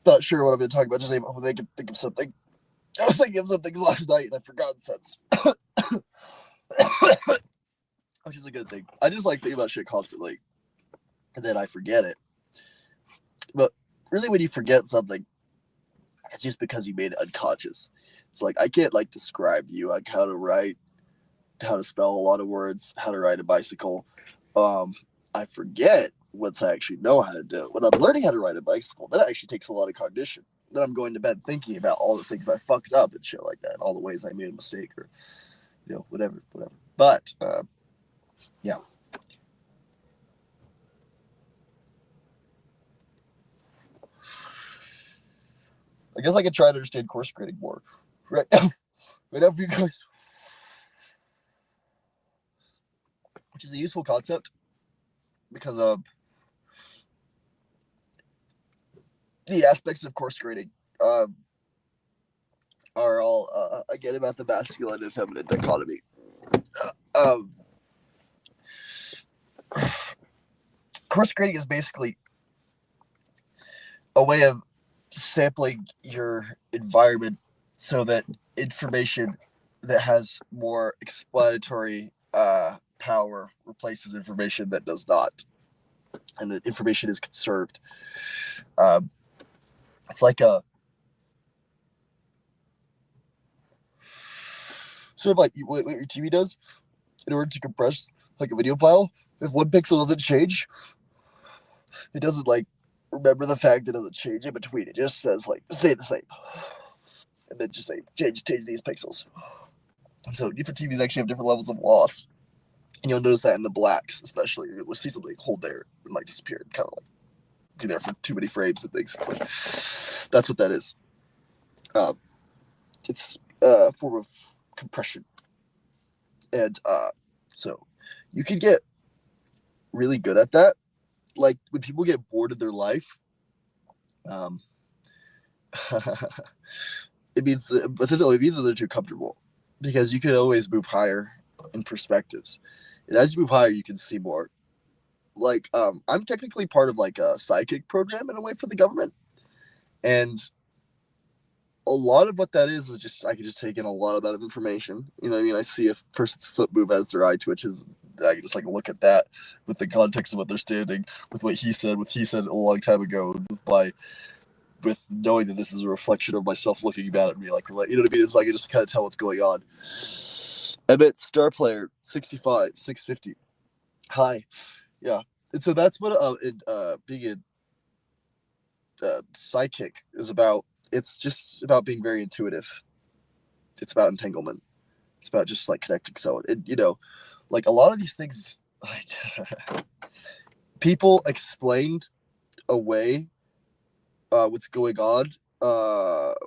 Not sure what I'm going to talk about. Just able to think of something. I was thinking of some things last night and I've forgotten since. Which is a good thing. I just like thinking about shit constantly. And then I forget it. But really, when you forget something, it's just because you made it unconscious. It's like, I can't like describe to you like how to write, how to spell a lot of words, how to ride a bicycle. I forget once I actually know how to do it. When I'm learning how to ride a bicycle, that actually takes a lot of cognition. Then I'm going to bed thinking about all the things I fucked up and shit like that, and all the ways I made a mistake or, whatever. But, yeah. I guess I could try to understand course grading more. Right now for you guys. Which is a useful concept because the aspects of course grading are all, again, about the masculine and feminine dichotomy. Course grading is basically a way of sampling your environment so that information that has more explanatory power replaces information that does not, and the information is conserved. It's like a sort of like what your TV does in order to compress like a video file. If one pixel doesn't change, it doesn't like remember the fact that it doesn't change in between. It just says like stay the same, and then just say change these pixels. And so different TVs actually have different levels of loss, and you'll notice that in the blacks, especially. You'll see something hold there and like disappear, and kind of like be there for too many frames and things. It's like that's what that is. It's a form of compression, and so you can get really good at that. Like when people get bored of their life, it means that they're too comfortable, because you can always move higher in perspectives, and as you move higher, you can see more. Like I'm technically part of like a psychic program in a way for the government, and a lot of what that is just I can just take in a lot of that information. You know what I mean? I see a person's foot move as their eye twitches. I can just like look at that with the context of what they're standing, with what he said a long time ago, with knowing that this is a reflection of myself looking at it and be like, you know what I mean? It's like I just kind of tell what's going on. Emmett, star player, 65, 650. Hi. Yeah. And so that's what being a psychic is about. It's just about being very intuitive. It's about entanglement. It's about just like connecting. So, like a lot of these things, like people explained away what's going on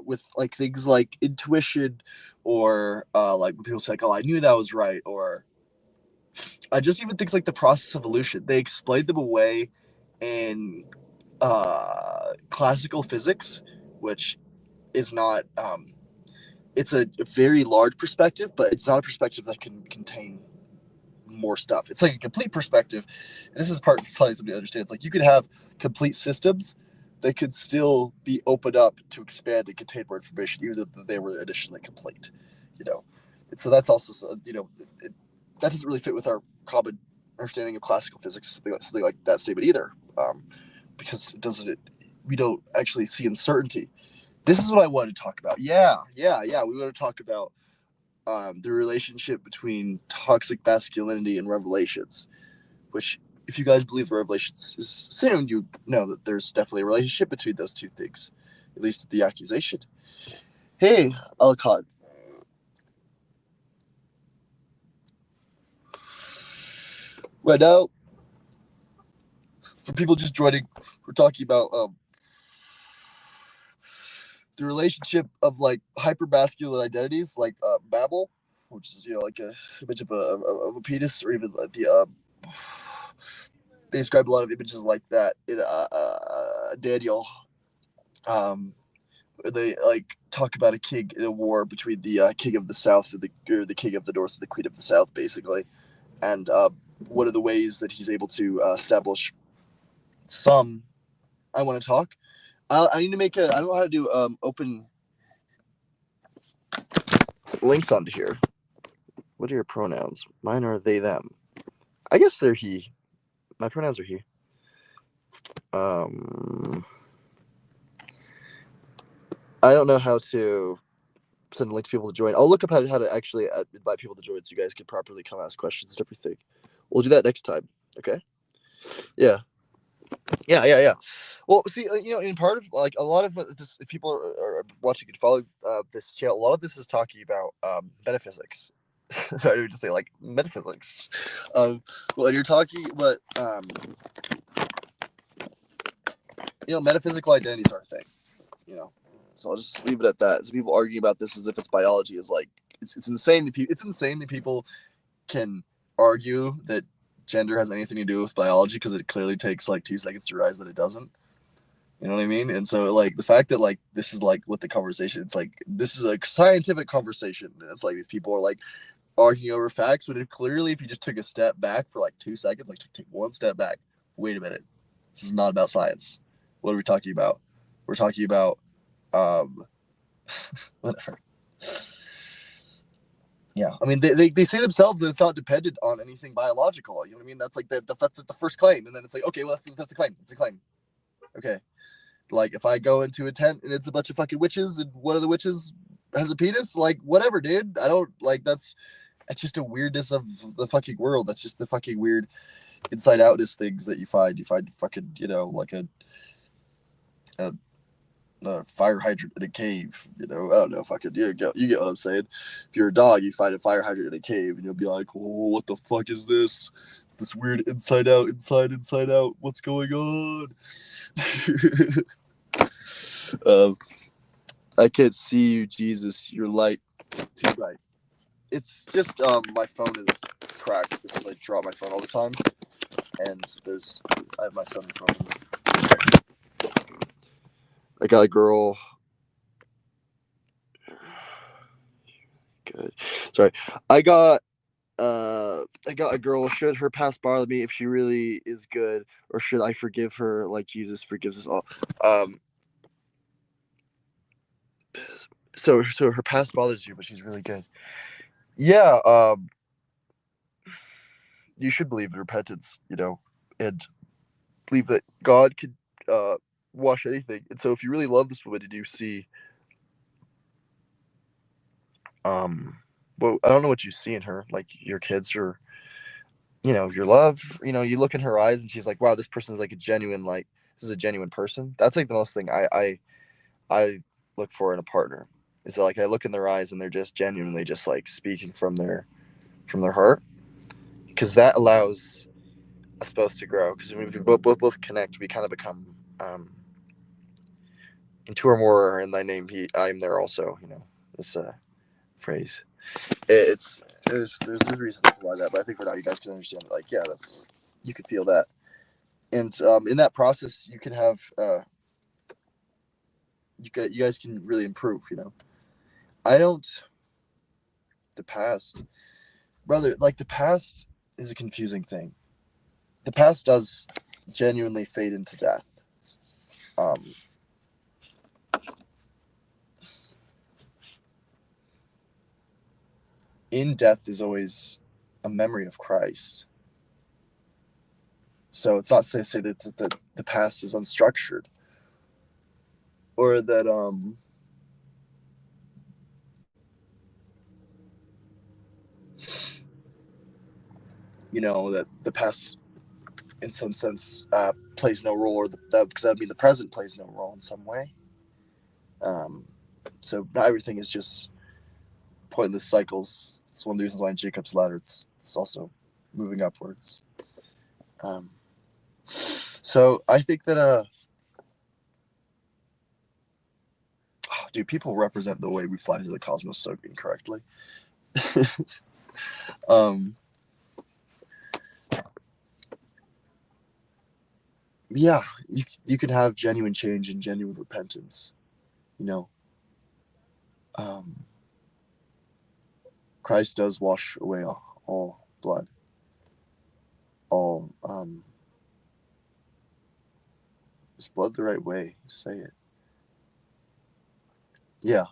with like things like intuition, or like when people say like, "Oh, I knew that was right," or just even things like the process of evolution. They explained them away in classical physics, which is not. It's a very large perspective, but it's not a perspective that can contain more stuff. It's like a complete perspective. And this is part of telling somebody to understand. It's like you could have complete systems that could still be opened up to expand and contain more information, even though they were initially complete. And so that's also that doesn't really fit with our common understanding of classical physics, something like that statement either, because we don't actually see uncertainty. This is what I wanted to talk about. Yeah. We want to talk about the relationship between toxic masculinity and revelations, which, if you guys believe revelations is soon, you know that there's definitely a relationship between those two things, at least the accusation. Hey, Alcon. Right now, for people just joining, we're talking about the relationship of like hypermasculine identities, like Babel, which is like a image of a penis, or even the they describe a lot of images like that in Daniel. They like talk about a king in a war between the king of the south and the king of the north and the queen of the south, basically, and what are the ways that he's able to establish some. I want to talk. I need to make a. I don't know how to do open links onto here. What are your pronouns? Mine are they, them. I guess they're he. My pronouns are he. I don't know how to send a link to people to join. I'll look up how to actually invite people to join so you guys can properly come ask questions and everything. We'll do that next time. Okay? Yeah. Well, see, in part of like a lot of this, if people are watching and following this channel, a lot of this is talking about metaphysics. Sorry, I would just say like metaphysics. Well, you're talking, but metaphysical identities are a thing. So I'll just leave it at that. So people arguing about this as if it's biology is like it's insane. It's insane that people can argue that gender has anything to do with biology because it clearly takes like 2 seconds to realize that it doesn't. You know what I mean? And so like the fact that like this is like what the conversation, it's like this is a scientific conversation. And it's like these people are like arguing over facts, but clearly if you just took a step back for like 2 seconds, like take one step back, wait a minute, this is not about science. What are we talking about? We're talking about whatever. Yeah, I mean they say themselves that it's not dependent on anything biological. You know what I mean? That's like that's the first claim, and then it's like, okay, well that's the claim. It's a claim. Okay, like if I go into a tent and it's a bunch of fucking witches, and one of the witches has a penis, like whatever, dude. I don't like that's just a weirdness of the fucking world. That's just the fucking weird inside outness things that you find. You find fucking like a fire hydrant in a cave. I don't know. Fucking you get what I'm saying. If you're a dog, you find a fire hydrant in a cave, and you'll be like, "Oh, what the fuck is this? This weird inside out. What's going on?" I can't see you, Jesus. You're light, too bright. It's just my phone is cracked because I drop my phone all the time, and I have my son's phone. I got a girl. Good. Sorry. I got a girl. Should her past bother me if she really is good, or should I forgive her like Jesus forgives us all? So her past bothers you, but she's really good. Yeah. You should believe in repentance, and believe that God could wash anything. And so if you really love this woman and you see, well, I don't know what you see in her, like your kids or, your love, you look in her eyes and she's like, wow, this person's like this is a genuine person. That's like the most thing I look for in a partner is that, like, I look in their eyes and they're just genuinely just like speaking from their heart, because that allows us both to grow. Because when we both connect, we kind of become in two or more are in thy name, I am there also. This phrase. There's reasons why that, but I think for now you guys can understand it. Like, yeah, you can feel that, and in that process, you can have you guys can really improve. The past, brother, like the past is a confusing thing. The past does genuinely fade into death. In death is always a memory of Christ. So it's not to say that the past is unstructured, or that that the past in some sense plays no role, or because that would mean the present plays no role in some way. So not everything is just pointless cycles. It's one of the reasons why in Jacob's ladder it's also moving upwards. So I think that dude, people represent the way we fly through the cosmos so incorrectly. Yeah, you can have genuine change and genuine repentance. Christ does wash away all blood. all is blood the right way? Say it. Yeah.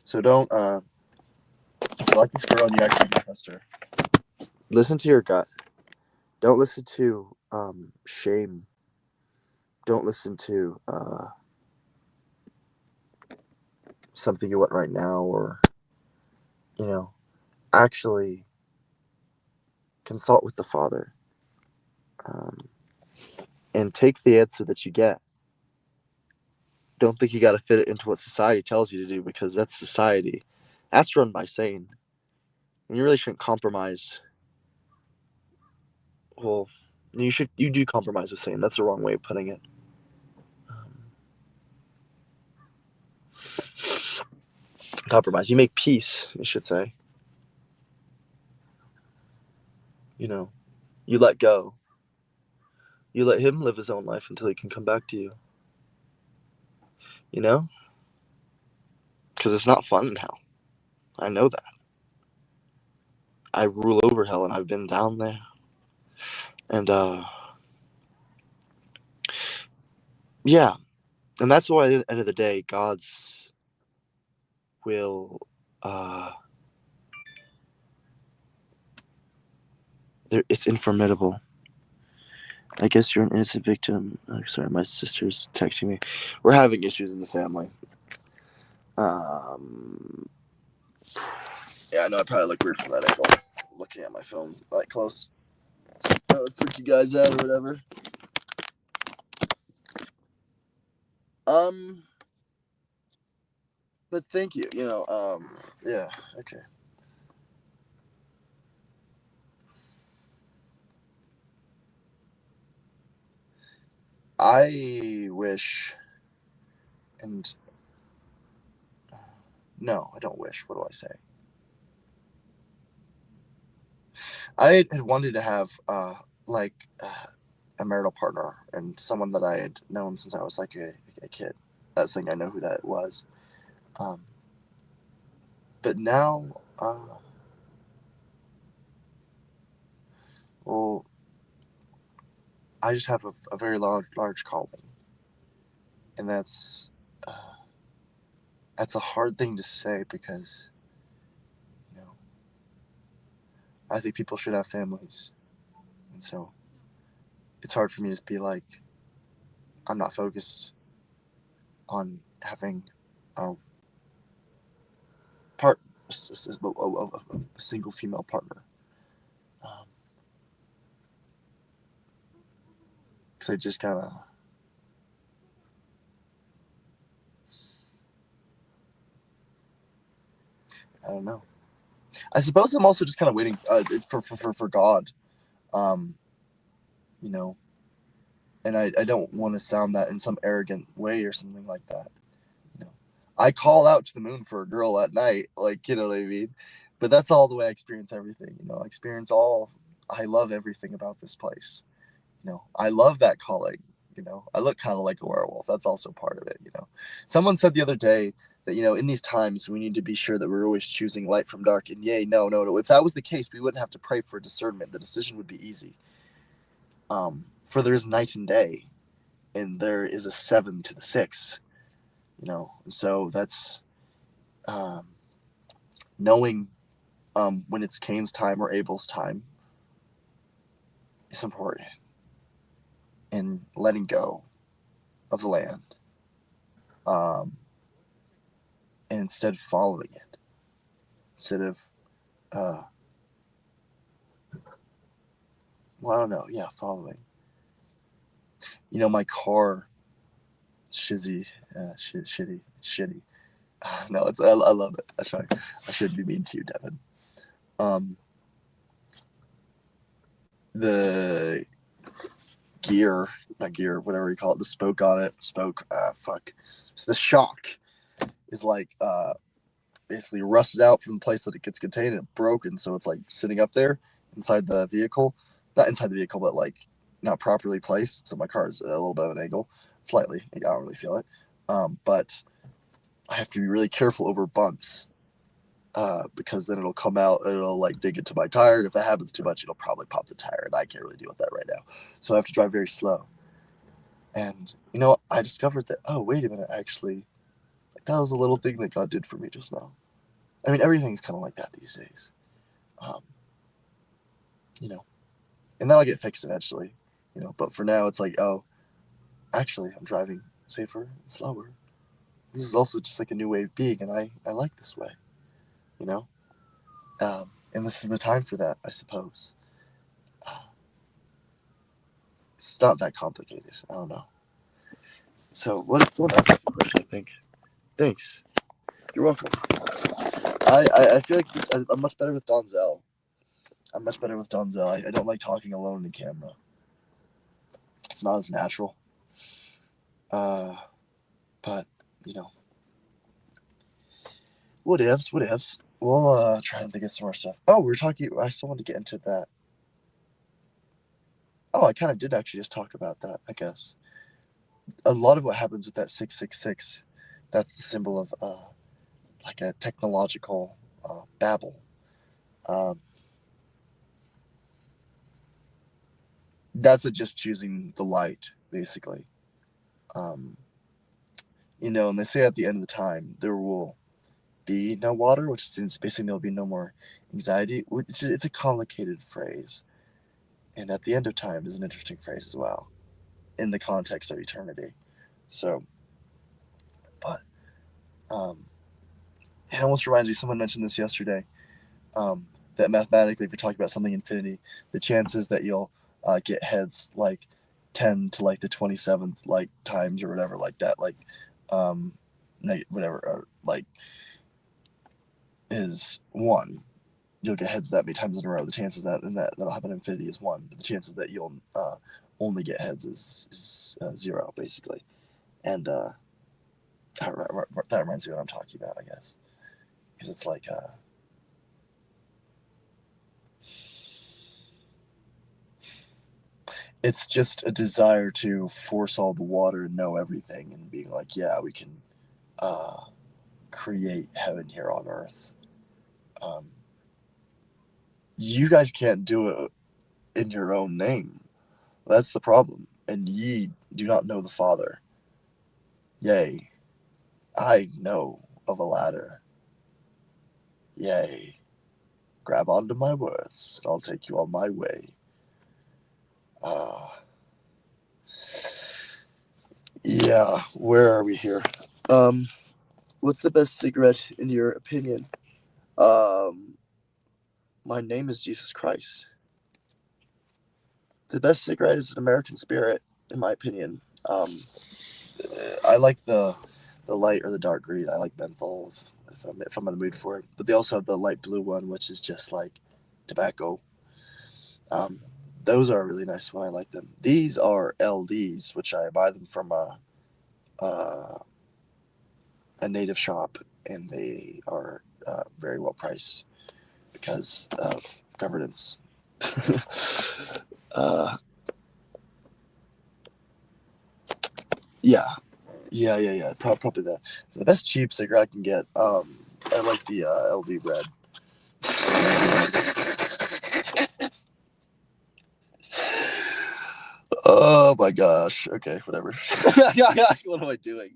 So don't if you like this girl and you actually trust her, listen to your gut. Don't listen to shame. Don't listen to something you want right now, or actually consult with the Father, um, and take the answer that you get. Don't think you got to fit it into what society tells you to do, because that's society. That's run by Satan. And you really shouldn't compromise. Well, you do compromise with Satan. That's the wrong way of putting it. Compromise. You make peace, you should say. You let go. You let him live his own life until he can come back to you. Because it's not fun in hell. I know that. I rule over hell, and I've been down there. And yeah, and that's why at the end of the day, God's will it's informidable. I guess you're an innocent victim. Sorry, my sister's texting me. We're having issues in the family. Yeah, I know I probably look weird from that angle, looking at my phone like close. That would freak you guys out or whatever. But thank you. Yeah, okay. I wish, and no, I don't wish. What do I say? I had wanted to have a marital partner, and someone that I had known since I was like a kid. That's saying I know who that was. But now, well, I just have a very large calling, and that's a hard thing to say, because I think people should have families, and so it's hard for me to be like, I'm not focused on having a single female partner, because I just kind of, I don't know. I suppose I'm also just kind of waiting for God, and I don't want to sound that in some arrogant way or something like that. I call out to the moon for a girl at night, like, you know what I mean? But that's all the way I experience everything. I love everything about this place. I love that calling. I look kind of like a werewolf. That's also part of it. Someone said the other day that, in these times, we need to be sure that we're always choosing light from dark. And yay, no. If that was the case, we wouldn't have to pray for discernment. The decision would be easy. For there is night and day, and there is a 7 to the 6. So that's knowing when it's Cain's time or Abel's time is important, and letting go of the land, and instead following it, instead of I don't know, following. My car, shitty. It's shitty. No, I love it. I shouldn't be mean to you, Devin. The not gear, whatever you call it, the spoke on it, so the shock is basically rusted out from the place that it gets contained, and it broken, so it's sitting up there inside the vehicle, not inside the vehicle, but not properly placed, so my car is at a little bit of an angle, slightly. I don't really feel it, but I have to be really careful over bumps, because then it'll come out and it'll like dig into my tire. And if that happens too much, it'll probably pop the tire, and I can't really deal with that right now. So I have to drive very slow. And I discovered that, oh, wait a minute, actually, like, that was a little thing that God did for me just now. I mean, everything's kind of like that these days. And that'll get fixed eventually. But for now, it's like, oh, actually, I'm driving safer and slower. This is also just like a new way of being, and I like this way. And this is the time for that, I suppose. It's not that complicated. I don't know. So what? Someone asked the question, I think. Thanks. You're welcome. I feel like I'm much better with Donzel. I don't like talking alone in the camera. It's not as natural. But what ifs. We'll try and think of some more stuff. Oh, I still want to get into that. Oh, I kind of did actually just talk about that, I guess. A lot of what happens with that 666, that's the symbol of like a technological babble. That's just choosing the light, basically. And they say at the end of the time, there will be no water, which means basically there'll be no more anxiety. It's a complicated phrase. And at the end of time is an interesting phrase as well, in the context of eternity. So, but it almost reminds me, someone mentioned this yesterday, that mathematically, if you're talking about something infinity, the chances that you'll get heads like 10 to like the 27th like times or whatever like that, like whatever, like is 1. You'll get heads that many times in a row. The chances that'll happen in infinity is 1, but the chances that you'll only get heads is 0, basically. And that reminds me of what I'm talking about, I guess, because it's like it's just a desire to force all the water and know everything, and being like, yeah, we can create heaven here on earth. You guys can't do it in your own name. That's the problem. And ye do not know the Father. Yea, I know of a ladder. Yea, grab onto my words, and I'll take you on my way. Yeah, where are we here? What's the best cigarette in your opinion? My name is Jesus Christ. The best cigarette is an American Spirit, in my opinion. I like the light or the dark green. I like menthol if I'm in the mood for it. But they also have the light blue one, which is just like tobacco. Those are a really nice one. I like them. These are LDs, which I buy them from a native shop, and they are very well priced because of governance. Yeah. Probably that. The best cheap cigarette I can get. I like the LD Red. Oh my gosh. Okay, whatever. What am I doing?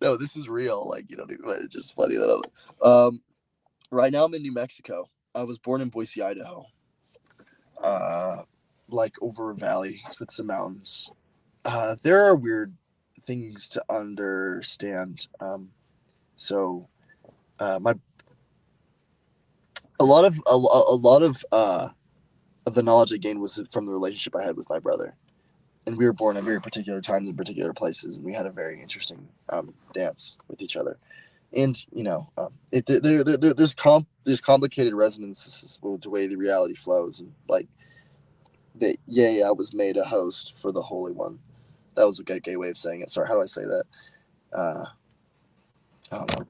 No, this is real. Like, you don't even. It's just funny that I'm. Right now I'm in New Mexico. I was born in Boise, Idaho. Like over a valley with some mountains. There are weird things to understand. So, a lot of the knowledge I gained was from the relationship I had with my brother, and we were born at very particular times in particular places, and we had a very interesting dance with each other. And there's complicated resonances with the way the reality flows, and like that. Yea, I was made a host for the Holy One. That was a gay way of saying it. Sorry, how do I say that? I don't know.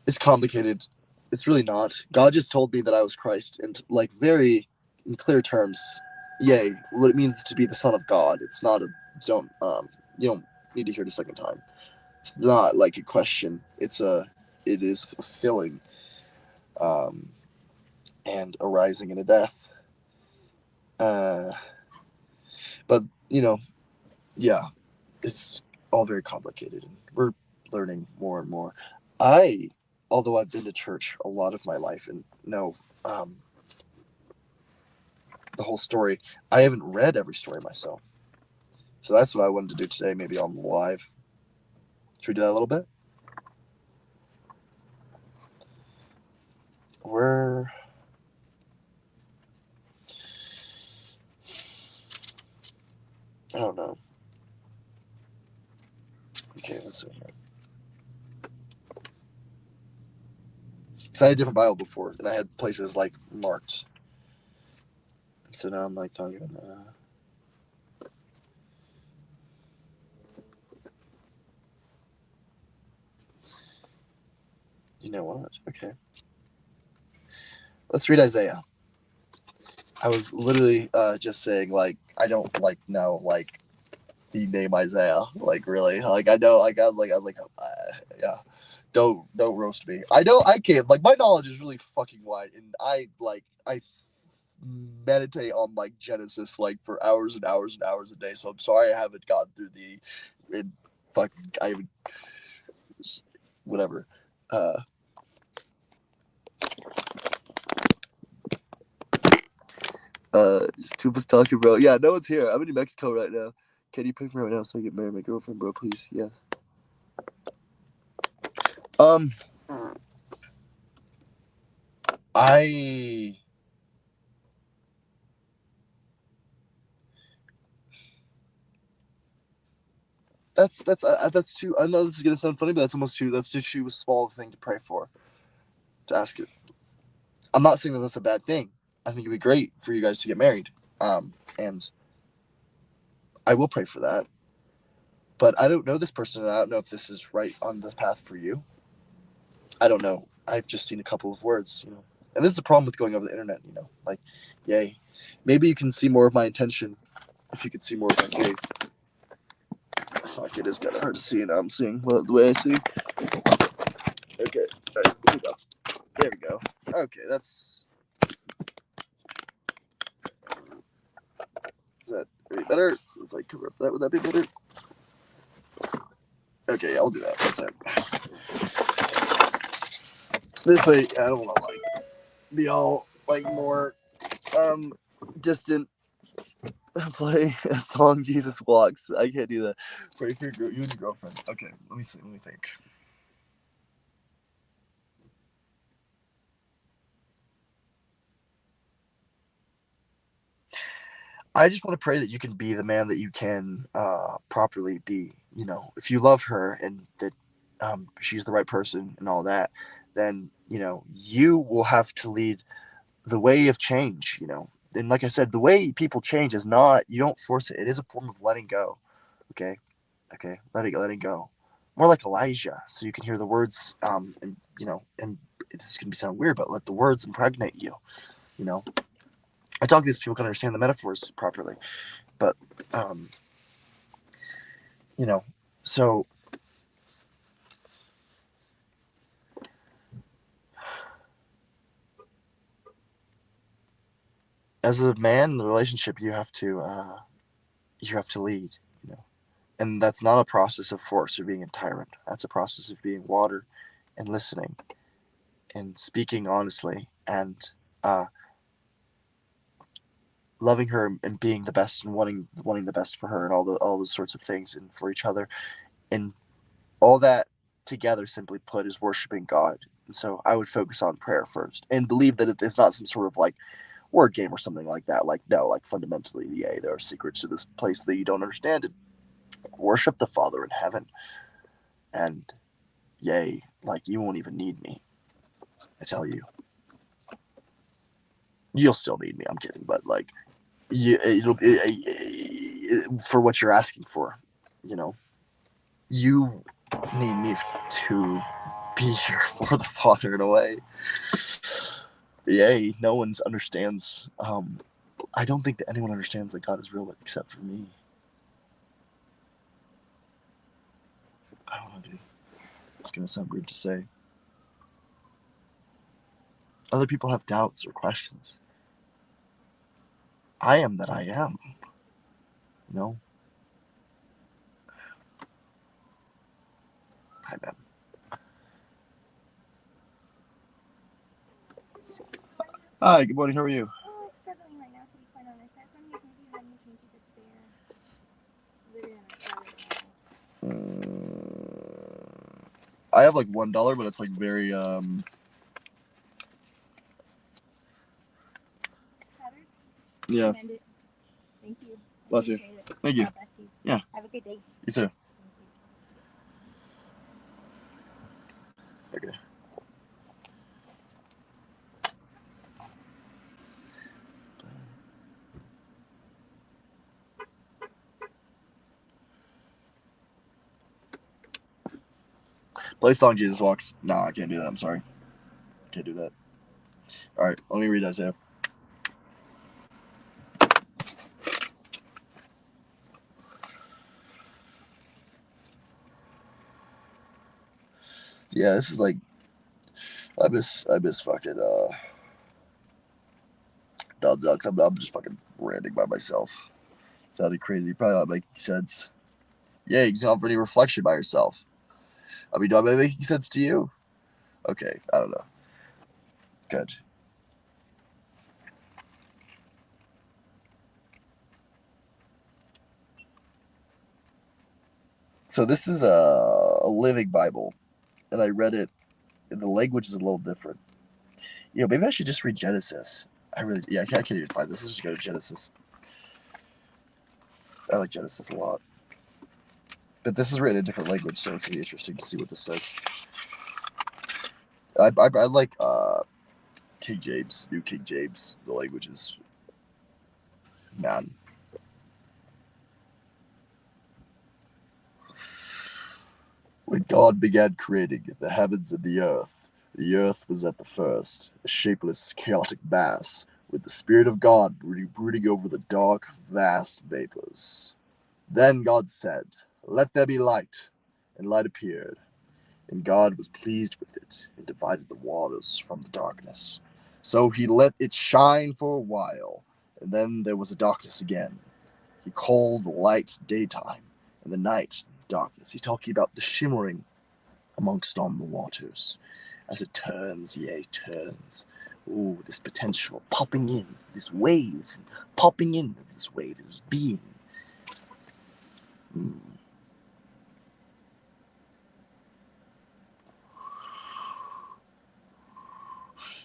It's complicated. It's really not. God just told me that I was Christ, and like very in clear terms. Yea, what it means to be the Son of God. It's not a you don't need to hear it a second time. It's not like a question. It is fulfilling. and a rising and a death. But yeah, it's all very complicated, and we're learning more and more. Although I've been to church a lot of my life and know um, the whole story, I haven't read every story myself. So that's what I wanted to do today, maybe on live. Should we do that a little bit? Where? I don't know. Okay, let's see. Because I had a different Bible before, and I had places like marked. And so now I'm like, not even. You know what? Okay. Let's read Isaiah. I was literally just saying, like, I don't know the name Isaiah, like, really, like, I know, like, I was like, yeah, don't roast me. I know I can't, like, my knowledge is really fucking wide, and I meditate on like Genesis like for hours and hours and hours a day. So I'm sorry I haven't gotten through fucking I even whatever. Just two of us talking, bro. Yeah, no one's here. I'm in New Mexico right now. Can you pray for me right now so I get married my girlfriend, bro? Please, yes. I that's too. I know this is gonna sound funny, but that's almost too. That's too small thing to pray for. To ask it. I'm not saying that that's a bad thing. I think it'd be great for you guys to get married. And I will pray for that. But I don't know this person, and I don't know if this is right on the path for you. I don't know. I've just seen a couple of words, And this is the problem with going over the internet, Like, yay. Maybe you can see more of my intention if you could see more of my gaze. Fuck, it is kind of hard to see, and I'm seeing the way I see. Okay, all right, here we go. There we go. Okay, that's. Is that any better? If I cover up that, would that be better? Okay, yeah, I'll do that. That's it. This way, I don't want to be all more distant. Play a song Jesus walks. I can't do that. Pray for you and your girlfriend. Okay, let me see. Let me think. I just want to pray that you can be the man that you can properly be. If you love her and that she's the right person and all that, then you will have to lead the way of change. And like I said, the way people change is not, you don't force it. It is a form of letting go. Okay, letting go. More like Elijah, so you can hear the words. And this is gonna sound weird, but let the words impregnate you. You know, I talk to these people can understand the metaphors properly, but um, so as a man in the relationship, you have to lead. And that's not a process of force or being a tyrant. That's a process of being water and listening and speaking honestly and uh, loving her and being the best and wanting the best for her and all those sorts of things and for each other, and all that together, simply put, is worshiping God. And so I would focus on prayer first and believe that it is not some sort of like word game or something like that. Like, no, like fundamentally, yeah, there are secrets to this place that you don't understand. And worship the Father in heaven, and yay, like you won't even need me. I tell you, you'll still need me. I'm kidding, but like, for what you're asking for, you need me to be here for the Father in a way. Yay, no one understands. I don't think that anyone understands that God is real except for me. I don't know, dude. It's gonna sound weird to say. Other people have doubts or questions. I am that I am. You know? Hi, man. Hi, good morning. How are you? Oh, it's struggling right now, to be quite honest. I was wondering if maybe you had any changes that's there. Literally on a I have like $1, but it's like very Powdered? yeah. Recommend it. Thank you. Bless you. Appreciate it. Thank you. God bless you. Yeah. Have a good day. You too. Thank you. Okay. Play song Jesus Walks. Nah, I can't do that. I'm sorry. Can't do that. All right, let me read Isaiah. Yeah, this is like I miss fucking Don Zucks. I'm just fucking ranting by myself. It sounded crazy. Probably not making sense. Yeah, you can have any reflection by yourself. I mean, do I make sense to you? Okay, I don't know. Good. So this is a living Bible, and I read it. And the language is a little different. You know, maybe I should just read Genesis. I can't even find this. Let's just go to Genesis. I like Genesis a lot. But this is written in a different language, so it's gonna be interesting to see what this says. I like King James, New King James. The language is, man. When God began creating the heavens and the earth was at the first a shapeless, chaotic mass, with the Spirit of God brooding over the dark, vast vapors. Then God said, "Let there be light," and light appeared. And God was pleased with it, and divided the waters from the darkness. So he let it shine for a while, and then there was a darkness again. He called the light daytime, and the night darkness. He's talking about the shimmering amongst on the waters, as it turns, turns. Ooh, this potential popping in, this wave, popping in of this wave is being. Mm.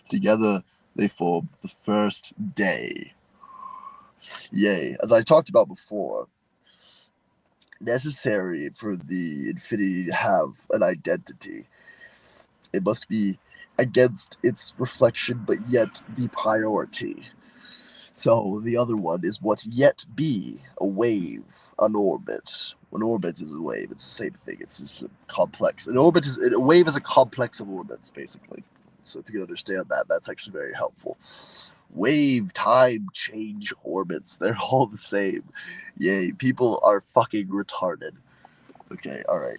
Together they form the first day. Yea, as I talked about before, necessary for the infinity to have an identity. It must be against its reflection, but yet the priority. So the other one is what yet be a wave, an orbit. An orbit is a wave. It's the same thing. It's just a complex. A wave is a complex of orbits, basically. So if you can understand that, that's actually very helpful. Wave, time, change, orbits. They're all the same. Yay, people are fucking retarded. Okay, alright.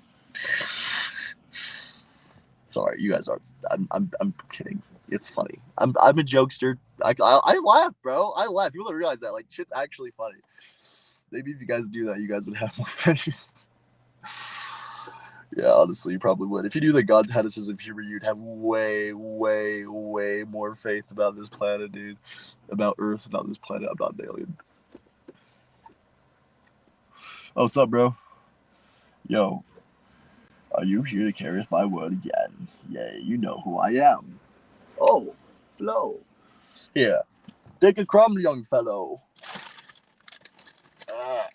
Sorry, you guys aren't. I'm kidding. It's funny. I'm a jokester. I laugh, bro. I laugh. People don't realize that. Like, shit's actually funny. Maybe if you guys do that, you guys would have more faith. Yeah, honestly, you probably would. If you knew that God had a sense of humor, you'd have way, way, way more faith about this planet, dude. About Earth, about this planet. I'm not an alien. Oh, what's up, bro? Yo, are you here to carry my word again? Yay, you know who I am. Oh, hello. Here, take a crumb, young fellow. Ah.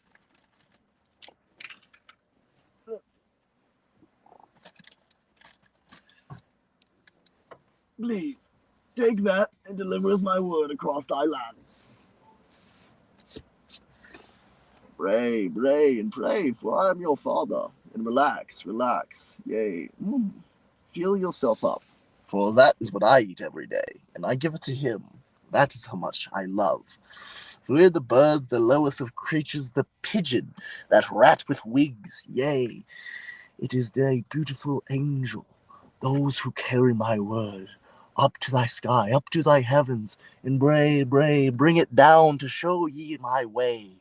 Please, take that and deliver my word across thy land. Pray, and pray, for I am your father. And relax, yea. Fill yourself up. For that is what I eat every day, and I give it to him. That is how much I love. For the birds, the lowest of creatures, the pigeon, that rat with wings, yea, it is thy beautiful angel, those who carry my word, Up to thy sky, up to thy heavens, and bring it down to show ye my way.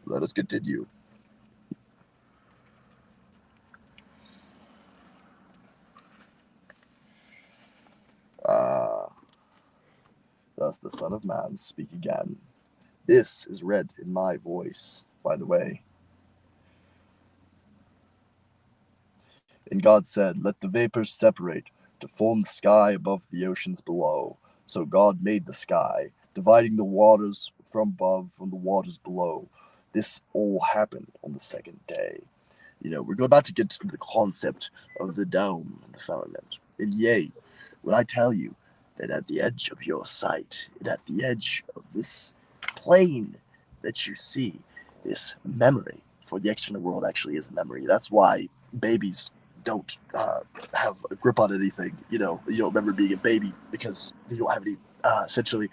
Let us continue. Thus the Son of Man speak again. This is read in my voice, by the way. And God said, let the vapors separate to form the sky above the oceans below. So God made the sky, dividing the waters from above from the waters below. This all happened on the second day. We're about to get to the concept of the dome and the firmament. And yea, when I tell you that at the edge of your sight, and at the edge of this plane that you see, this memory, for the external world actually is a memory. That's why babies don't have a grip on anything. You don't remember being a baby because you don't have any, essentially,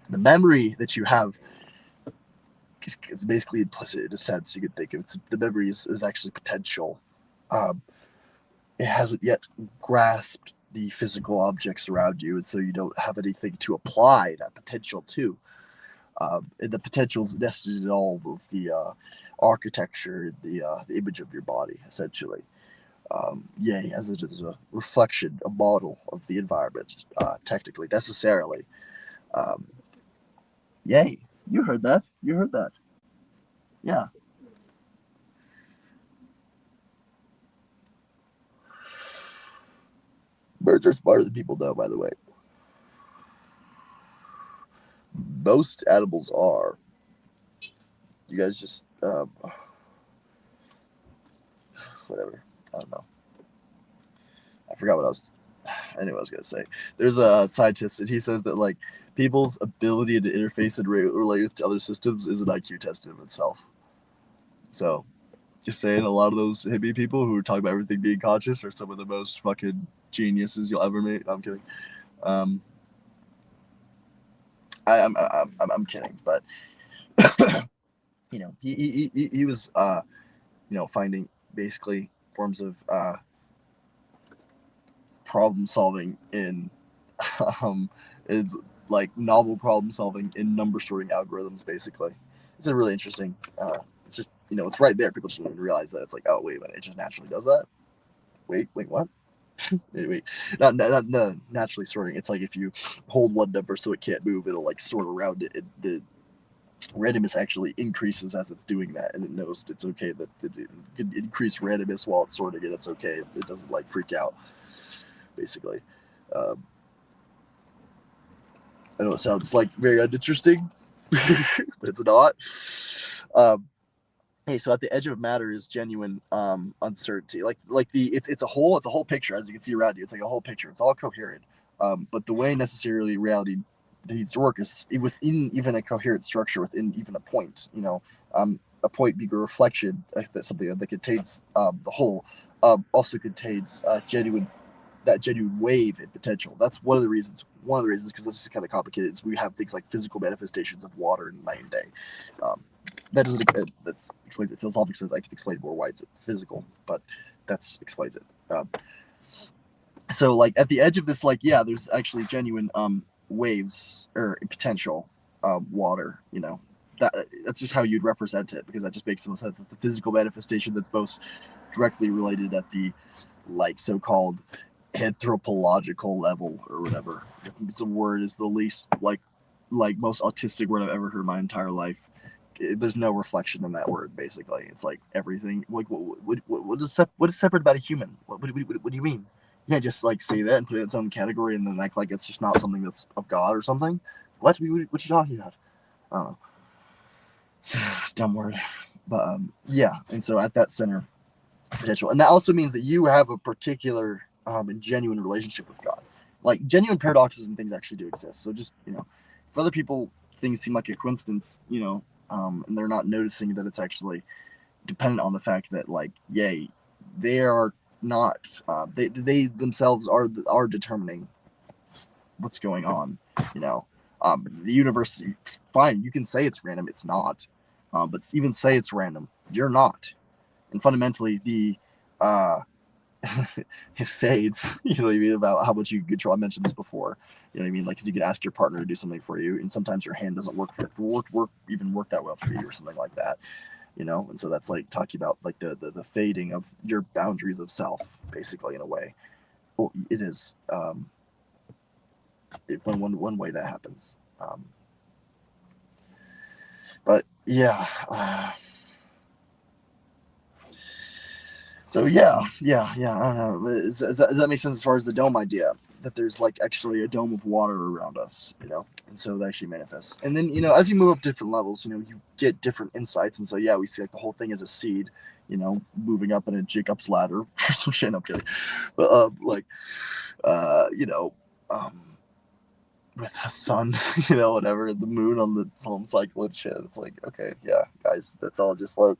the memory that you have it's basically implicit in a sense. You could think of it. The memory is actually potential. It hasn't yet grasped the physical objects around you, and so you don't have anything to apply that potential to. And the potential is nested in all of the architecture, the image of your body, essentially. Yea, as it is a reflection, a model of the environment, technically, necessarily. Um, Yay, you heard that. You heard that. Yeah. Birds are smarter than people know, by the way. Most animals are. You guys just, whatever. I don't know. I forgot what I was. Anyway, I was gonna say. There's a scientist, and he says that like people's ability to interface and relate with other systems is an IQ test in itself. So, just saying, a lot of those hippie people who talk about everything being conscious are some of the most fucking geniuses you'll ever meet. I'm kidding. Um, I'm kidding, but he was finding basically forms of problem solving in it's like novel problem solving in number sorting algorithms. Basically, it's a really interesting. It's just it's right there. People just don't even realize that it's like, oh wait a minute, it just naturally does that. Wait, what? wait, not naturally sorting. It's like if you hold one number so it can't move, it'll like sort around it. The randomness actually increases as it's doing that, and it knows it's okay that it can increase randomness while it's sorting it. It's okay. It doesn't like freak out. Basically, um, I know it sounds like very uninteresting, but it's not. Um, hey, so at the edge of matter is genuine uncertainty. Like it's a whole picture, as you can see around you. It's like a whole picture. It's all coherent. But the way necessarily reality needs to work is within even a coherent structure, within even a point. A point being a reflection, that's something that contains the whole. Also contains genuine wave and potential. That's one of the reasons. One of the reasons, because this is kind of complicated, is we have things like physical manifestations of water in night and day. That doesn't that explains it. Philosophic sense, I can explain more why it's physical, but that's explains it. So like at the edge of this, like there's actually genuine waves or potential water. That's just how you'd represent it, because that just makes the most sense. It's the physical manifestation that's most directly related at the like so-called anthropological level or whatever. It's a word is the least like most autistic word I've ever heard in my entire life. There's no reflection in that word. Basically, it's like everything. Like what is separate about a human? What do you mean? You can't just like say that and put it in its own category and then act like it's just not something that's of God or something. What are you talking about? I don't know. Dumb word, but yeah. And so at that center, potential, and that also means that you have a particular and genuine relationship with God. Like genuine paradoxes and things actually do exist. So just if other people things seem like a coincidence, and they're not noticing that it's actually dependent on the fact that like, yay, they are not. They themselves are determining what's going on. The universe, fine, you can say it's random, it's not. But even say it's random, you're not. And fundamentally, it fades. You know what I mean? About how much you control. I mentioned this before. You know what I mean? Like, because you could ask your partner to do something for you, and sometimes your hand doesn't work that well for you, or something like that. And so that's like talking about like the fading of your boundaries of self, basically, in a way. Well, it is one way that happens. But yeah. So yeah. I don't know. Does that make sense as far as the dome idea? That there's like actually a dome of water around us, and so it actually manifests. And then as you move up different levels, you get different insights. And so yeah, we see like the whole thing as a seed, moving up in a Jacob's ladder for some shit. I'm kidding, but um, with the sun, whatever, the moon on the home cycle and shit. It's like, okay, yeah, guys, that's all just like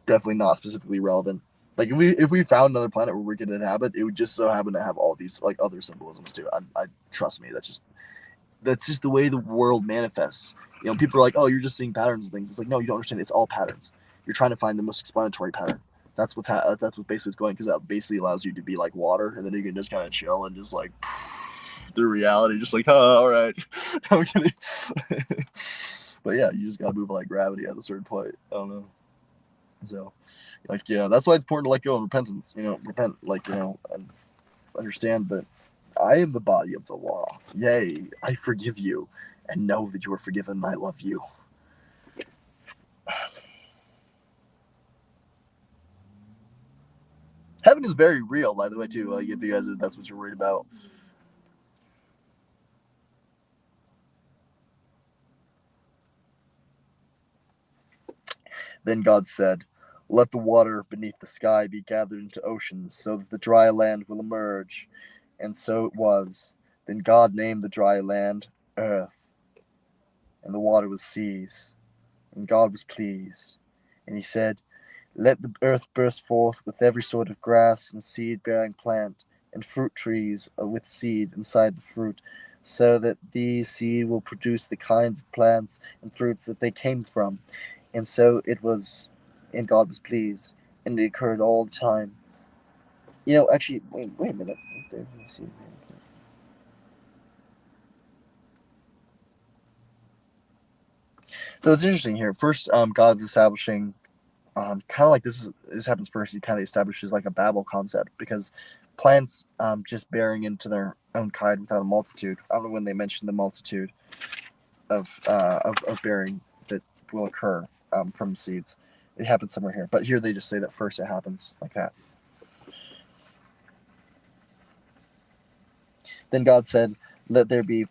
definitely not specifically relevant. Like if we found another planet where we could inhabit, it would just so happen to have all these like other symbolisms too. I trust me, that's just the way the world manifests. People are like, oh, you're just seeing patterns and things. It's like, no, you don't understand. It's all patterns. You're trying to find the most explanatory pattern. That's what basically is going, because that basically allows you to be like water, and then you can just kind of chill and just like through reality, just like, oh, all right. I'm kidding. But yeah, you just gotta move like gravity at a certain point. I don't know. So, like, yeah, that's why it's important to let go of repentance. Repent, like, and understand that I am the body of the law. Yea, I forgive you, and know that you are forgiven, and I love you. Heaven is very real, by the way, too. Like, if you guys, that's what you're worried about. Then God said, let the water beneath the sky be gathered into oceans, so that the dry land will emerge. And so it was. Then God named the dry land earth, and the water was seas. And God was pleased. And he said, let the earth burst forth with every sort of grass and seed-bearing plant, and fruit trees with seed inside the fruit, so that these seed will produce the kinds of plants and fruits that they came from. And so it was, and God was pleased, and it occurred all the time. Actually, wait a minute. Let me see. So it's interesting here. First, God's establishing, kind of like this happens first. He kind of establishes like a Babel concept, because plants just bearing into their own kind without a multitude. I don't know when they mentioned the multitude of bearing that will occur from seeds. It happens somewhere here, but here they just say that first it happens like that. Then God said, "Let there be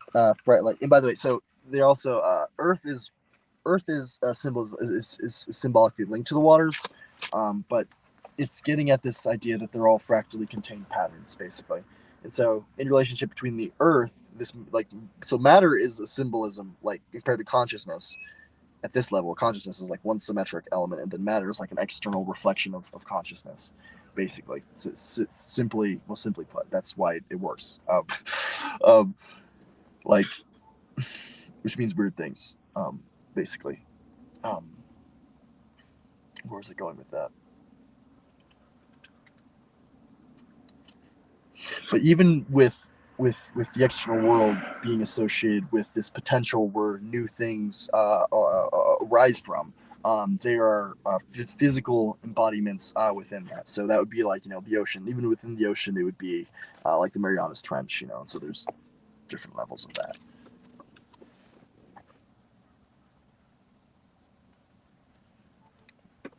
bright light." And by the way, so they also Earth is symbols is symbolically linked to the waters, but it's getting at this idea that they're all fractally contained patterns, basically. And so, in relationship between the Earth, so matter is a symbolism, like compared to consciousness. At this level, consciousness is like one symmetric element, and then matter is like an external reflection of consciousness, basically. Simply put, that's why it works. Um, like, which means weird things, basically. Um, where was it going with that? But even with the external world being associated with this potential where new things arise from, there are physical embodiments within that. So that would be like the ocean. Even within the ocean, it would be like the Marianas Trench. And so there's different levels of that.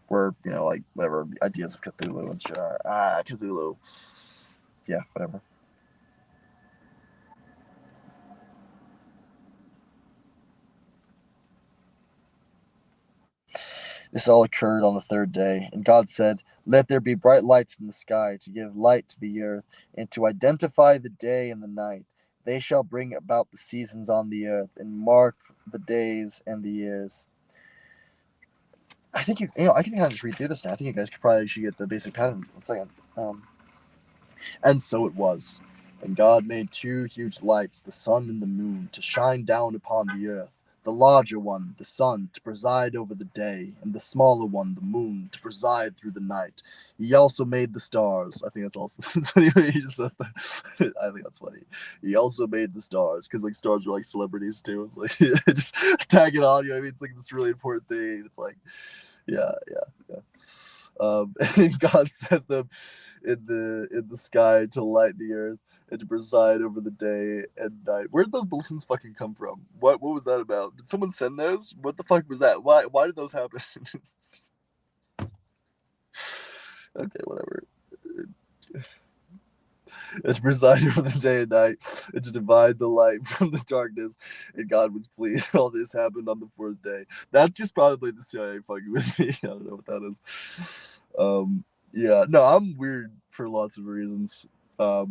Where like whatever ideas of Cthulhu and shit are. Cthulhu. Yeah, whatever. This all occurred on the third day, and God said, let there be bright lights in the sky to give light to the earth, and to identify the day and the night. They shall bring about the seasons on the earth, and mark the days and the years. I think I can kind of just read through this now. I think you guys should get the basic pattern. 1 second. And so it was. And God made two huge lights, the sun and the moon, to shine down upon the earth. The larger one, the sun, to preside over the day, and the smaller one, the moon, to preside through the night. He also made the stars. I think that's also that's funny when he just says that. I think that's funny. He also made the stars because like stars are like celebrities too. It's like just tag it on. You know what I mean? It's like this really important thing. It's like yeah, yeah, yeah. And God sent them in the sky to light the earth and to preside over the day and night. Where did those balloons fucking come from? What was that about? Did someone send those? What the fuck was that? Why did those happen? Okay, whatever. And to preside over the day and night, and to divide the light from the darkness. And God was pleased. All this happened on the fourth day. That's just probably the CIA fucking with me. I don't know what that is. Yeah, no, I'm weird for lots of reasons. No.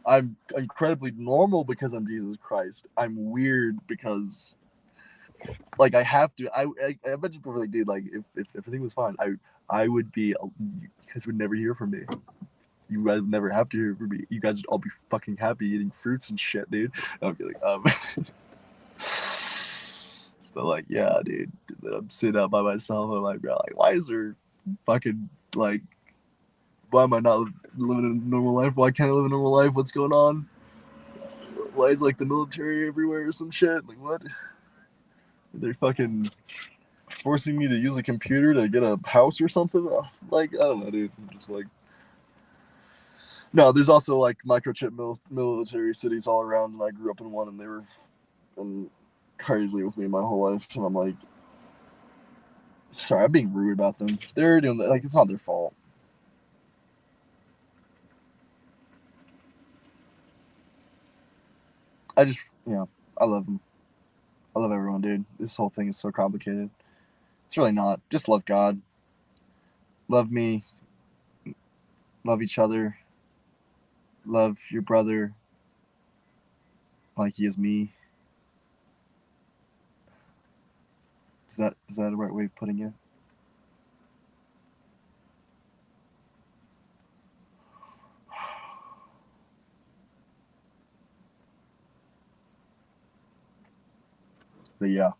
I'm incredibly normal because I'm Jesus Christ. I'm weird because, like, I have to. I mentioned before, like, dude, like, if everything was fine, I would be. You guys would never hear from me. You guys would never have to hear from me. You guys would all be fucking happy eating fruits and shit, dude. I'd be like, but like, yeah, dude. I'm sitting out by myself. I'm like, bro, like, why is there fucking like, why am I not living a normal life? Why can't I live a normal life? What's going on? Why is like the military everywhere or some shit? Like what? They're fucking forcing me to use a computer to get a house or something. Like I don't know, dude. I'm just like, no. There's also like microchip military cities all around, and I grew up in one, and they were crazy with me my whole life, and I'm like, sorry, I'm being rude about them. They're doing that. Like it's not their fault. I just, I love them. I love everyone, dude. This whole thing is so complicated. It's really not. Just love God. Love me. Love each other. Love your brother like he is me. Is that the right way of putting it? But yeah.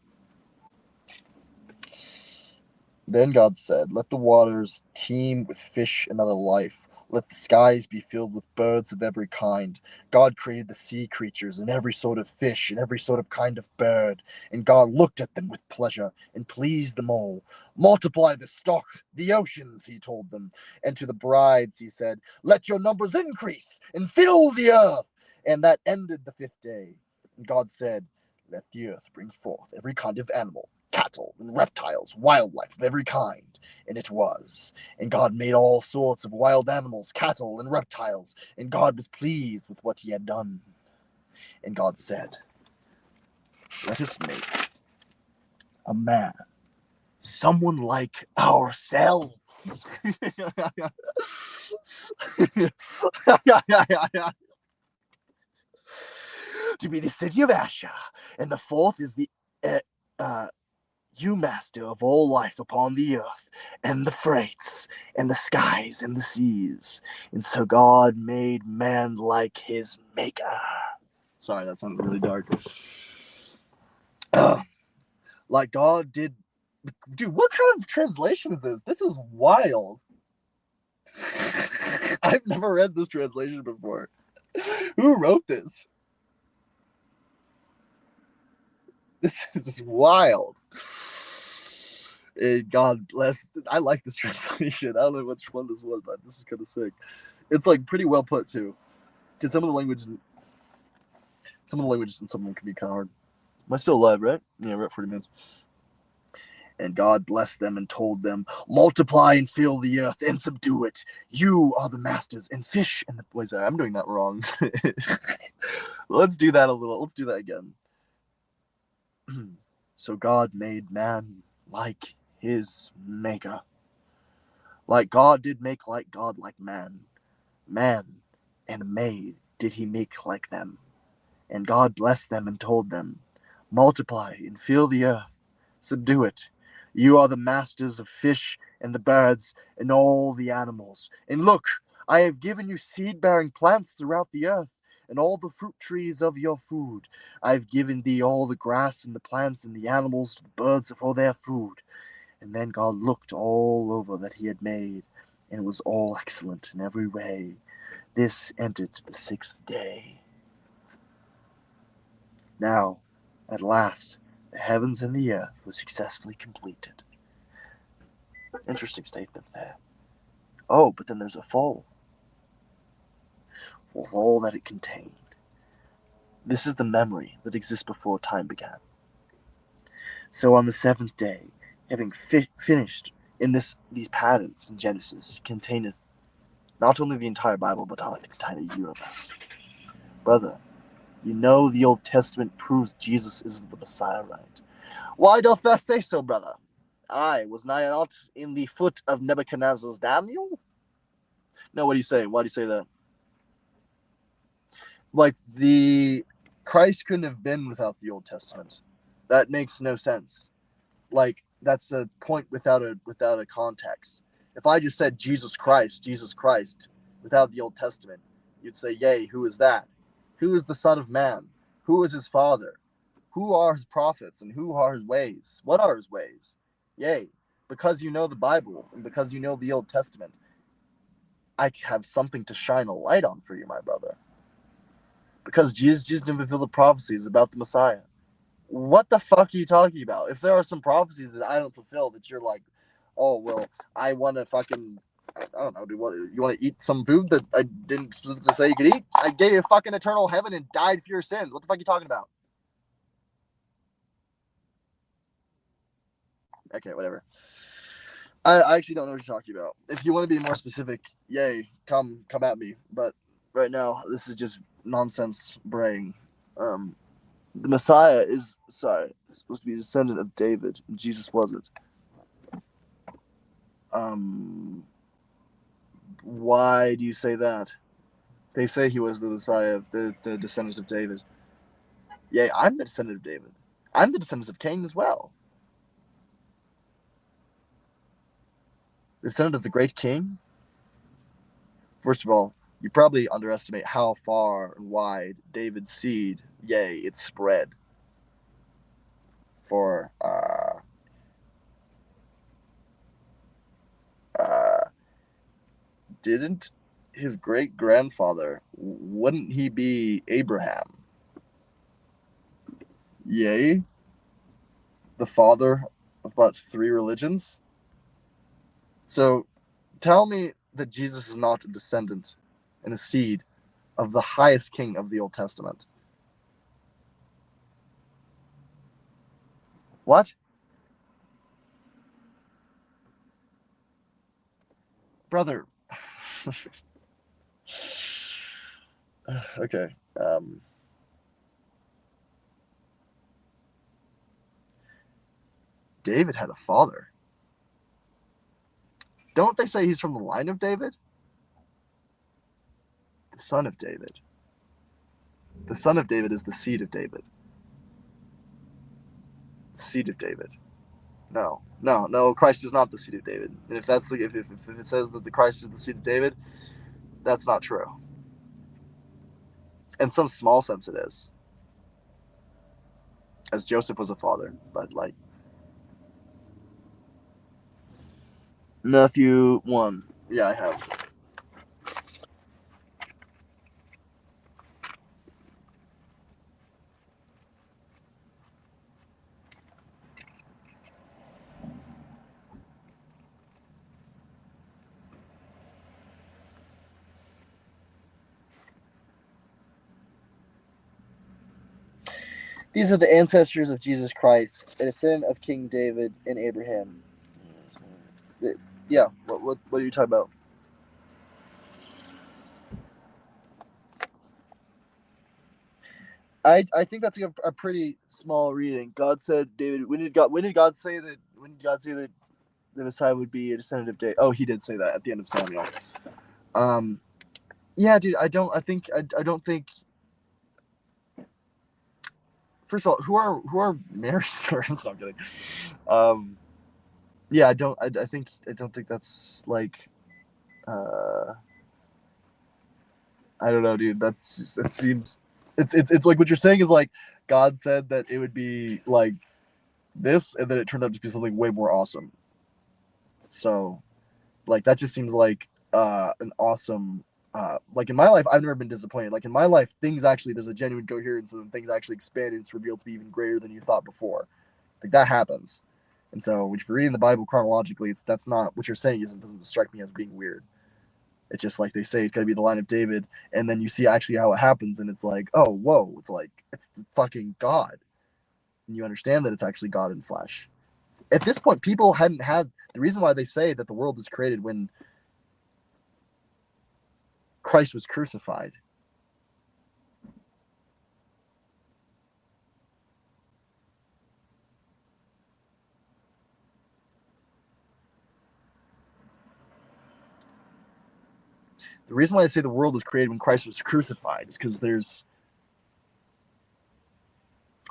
Then God said, let the waters teem with fish and other life. Let the skies be filled with birds of every kind. God created the sea creatures and every sort of fish and every sort of kind of bird. And God looked at them with pleasure and pleased them all. Multiply the stock, the oceans, he told them. And to the brides he said, let your numbers increase and fill the earth. And that ended the fifth day. And God said, let the earth bring forth every kind of animal, cattle and reptiles, wildlife of every kind. And it was. And God made all sorts of wild animals, cattle and reptiles, and God was pleased with what he had done. And God said, let us make a man, someone like ourselves. To be the city of Asher, and the fourth is the you master of all life upon the earth, and the freights, and the skies, and the seas. And so God made man like his maker. Sorry, that sounded really dark. Like God did. Dude, what kind of translation is this? This is wild. I've never read this translation before. Who wrote this? This is wild. God bless. I like this translation. I don't know which one this was, but this is kind of sick. It's like pretty well put too, because some of the languages in some of them can be kind of hard. Am I still alive, right? Yeah, we're at 40 minutes. And God blessed them and told them, multiply and fill the earth and subdue it. You are the masters and fish and the. Wait, sorry, I'm doing that wrong. Let's do that a little. Let's do that again. So God made man like his maker. Like God did make like God like man. Man and maid did he make like them. And God blessed them and told them, multiply and fill the earth, subdue it. You are the masters of fish and the birds and all the animals. And look, I have given you seed-bearing plants throughout the earth, and all the fruit trees of your food. I have given thee all the grass and the plants and the animals and the birds for their food. And then God looked all over that he had made, and it was all excellent in every way. This ended the 6th day. Now, at last, the heavens and the earth were successfully completed. Interesting statement there. Oh, but then there's a fall. Of all that it contained. This is the memory that exists before time began. So on the 7th day, having finished in these patterns in Genesis, containeth not only the entire Bible, but the entire universe. Brother, you know the Old Testament proves Jesus isn't the Messiah, right? Why doth thou say so, brother? Was not in the foot of Nebuchadnezzar's Daniel? No, what do you say? Why do you say that? Like, the Christ couldn't have been without the Old Testament. That makes no sense. Like, that's a point without a context. If I just said Jesus Christ, without the Old Testament, you'd say, yea, who is that? Who is the Son of Man? Who is his Father? Who are his prophets, and who are his ways? What are his ways? Yea, because you know the Bible, and because you know the Old Testament, I have something to shine a light on for you, my brother. Because Jesus didn't fulfill the prophecies about the Messiah. What the fuck are you talking about? If there are some prophecies that I don't fulfill, that you're like, oh, well, I want to fucking, I don't know, you want to eat some food that I didn't specifically say you could eat? I gave you fucking eternal heaven and died for your sins. What the fuck are you talking about? Okay, whatever. I actually don't know what you're talking about. If you want to be more specific, yay, come at me. But right now, this is just nonsense braying. The Messiah is supposed to be a descendant of David. Jesus wasn't. Why do you say that? They say he was the Messiah, of the descendant of David. Yea, I'm the descendant of David. I'm the descendant of Cain as well. The descendant of the great king? First of all, you probably underestimate how far and wide David's seed, yea, it spread. For didn't his great grandfather, wouldn't he be Abraham? Yea, the father of about 3 religions? So tell me that Jesus is not a descendant and a seed of the highest king of the Old Testament. What? Brother. Okay. David had a father. Don't they say he's from the line of David? The son of David. The son of David is the seed of David. The seed of David. No. Christ is not the seed of David. And if that's if it says that the Christ is the seed of David, that's not true. In some small sense, it is, as Joseph was a father. But like Matthew 1. Yeah, I have. These are the ancestors of Jesus Christ, a descendant of King David and Abraham. Yeah, what are you talking about? I think that's a pretty small reading. God said, David. When did God say that? When did God say that the Messiah would be a descendant of David? Oh, he did say that at the end of Samuel. Yeah, dude. I don't think. First of all, who are Mary's parents? No, I'm kidding. Yeah, I don't think that's like. I don't know, dude. That's just, it seems it's like what you're saying is like God said that it would be like this, and then it turned out to be something way more awesome. So, like that just seems like an awesome. Like in my life, I've never been disappointed. Like in my life, things actually there's a genuine coherence, and things actually expand, and it's revealed to be even greater than you thought before. Like that happens. And so, if you're reading the Bible chronologically, that's not what you're saying. Doesn't strike me as being weird. It's just like they say it's got to be the line of David, and then you see actually how it happens, and it's like, oh, whoa! It's like it's fucking God, and you understand that it's actually God in flesh. At this point, people hadn't had the reason why they say that the world was created when Christ was crucified. The reason why I say the world was created when Christ was crucified is because there's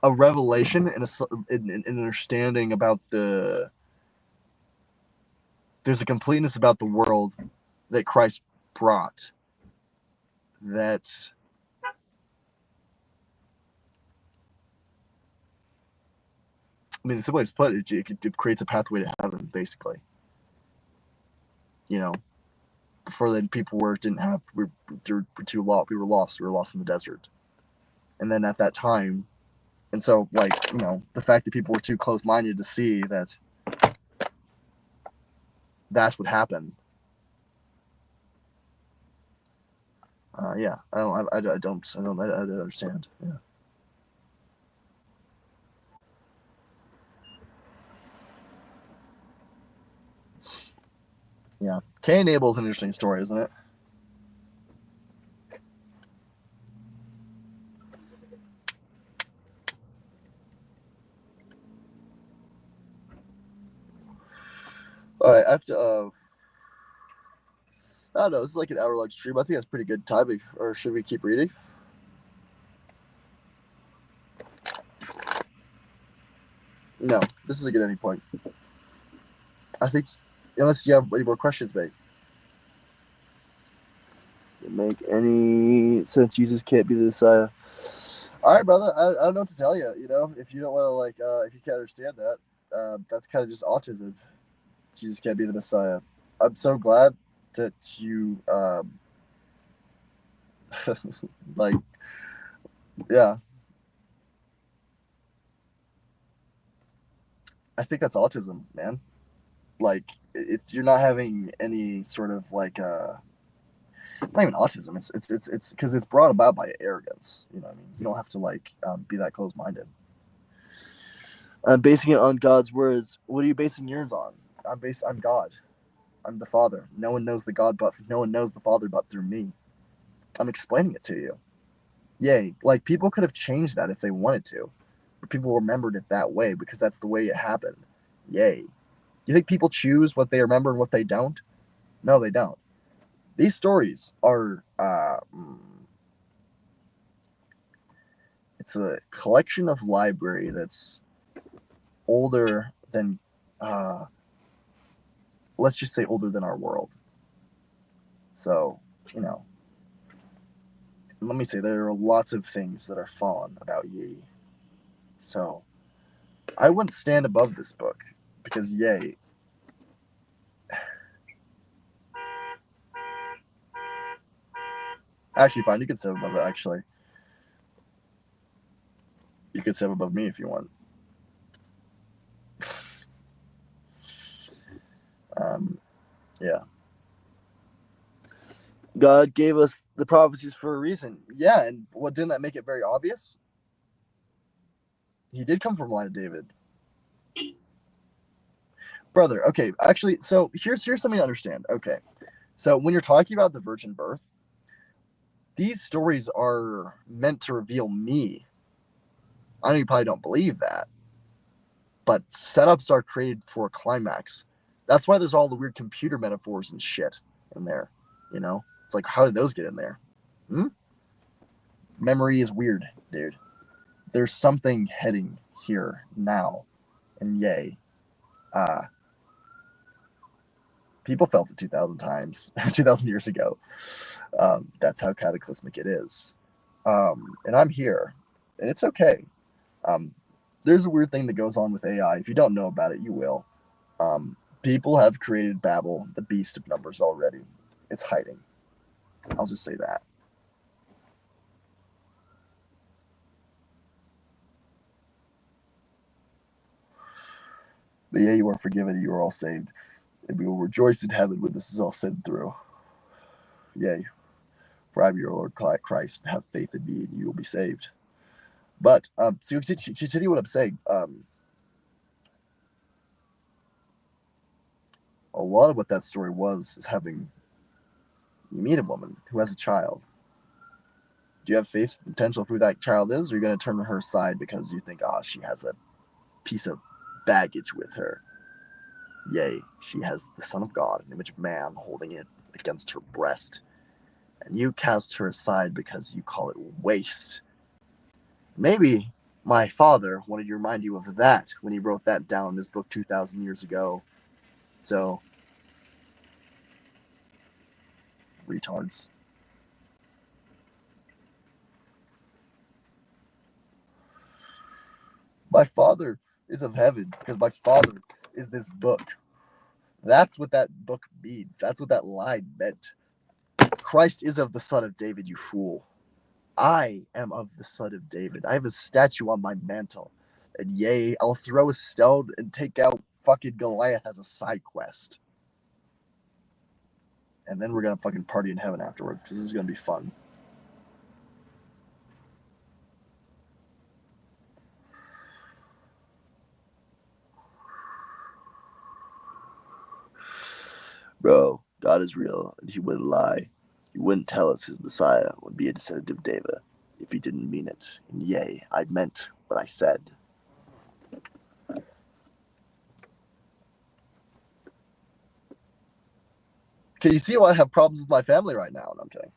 a revelation and an understanding about there's a completeness about the world that Christ brought that I mean, the simple way to put it creates a pathway to heaven, basically. You know, before then, people didn't have, we were too lost. We were lost. We were lost in the desert. And then at that time, and so, like, you know, the fact that people were too close-minded to see that that's what happened. Yeah, I don't understand. Yeah. Yeah. Cain and Abel is an interesting story, isn't it? All right, I have to. I don't know. It's like an hour-long stream. I think that's pretty good timing. Or should we keep reading? No, this is a good ending point. I think, unless you have any more questions, mate. Make any sense? Jesus can't be the Messiah. All right, brother. I don't know what to tell you. You know, if you don't want to if you can't understand that, that's kind of just autism. Jesus can't be the Messiah. I'm so glad that you like, yeah. I think that's autism, man. Like, it's you're not having any sort of not even autism. It's because it's brought about by arrogance. You know what I mean? You don't have to be that close minded. I'm basing it on God's words. What are you basing yours on? I'm God. I'm the Father. No one knows the Father but through me. I'm explaining it to you. Yay. Like people could have changed that if they wanted to. But people remembered it that way because that's the way it happened. Yay. You think people choose what they remember and what they don't? No, they don't. These stories are it's a collection of library that's older than let's just say older than our world. So, you know, let me say there are lots of things that are fallen about ye. So, I wouldn't stand above this book because yay. Actually, fine, you can stand above it, actually. You could stand above me if you want. Yeah. God gave us the prophecies for a reason. Yeah, and what didn't that make it very obvious? He did come from the line of David. Brother, okay, actually, so here's something to understand. Okay. So when you're talking about the virgin birth, these stories are meant to reveal me. I know you probably don't believe that, but setups are created for a climax. That's why there's all the weird computer metaphors and shit in there. You know, it's like, how did those get in there? Memory is weird, dude. There's something heading here now, and yay. People felt it 2,000 times, 2,000 years ago. That's how cataclysmic it is. And I'm here, and it's okay. Um, there's a weird thing that goes on with AI. If you don't know about it, you will. People have created Babel, the beast of numbers, already. It's hiding. I'll just say that. But yeah, you are forgiven, you are all saved, and we will rejoice in heaven when this is all said and through. Yea, for I am your Lord Christ, have faith in me, and you will be saved. But to continue what I'm saying, a lot of what that story was is having you meet a woman who has a child. Do you have faith potential for who that child is, or are you going to turn her aside because you think, oh, she has a piece of baggage with her? Yea, she has the Son of God, an image of man, holding it against her breast, and you cast her aside because you call it waste. Maybe my father wanted to remind you of that when he wrote that down in his book 2,000 years ago. So, retards. My father is of heaven because my father is this book. That's what that book means. That's what that line meant. Christ is of the Son of David, you fool. I am of the Son of David. I have a statue on my mantle. And yea, I'll throw a stone and take out fucking Goliath as a side quest. And then we're gonna fucking party in heaven afterwards, because this is gonna be fun. Bro, God is real, and he wouldn't lie. He wouldn't tell us his Messiah would be a descendant of David if he didn't mean it. And yea, I meant what I said. Can you see why I have problems with my family right now? No, I'm kidding.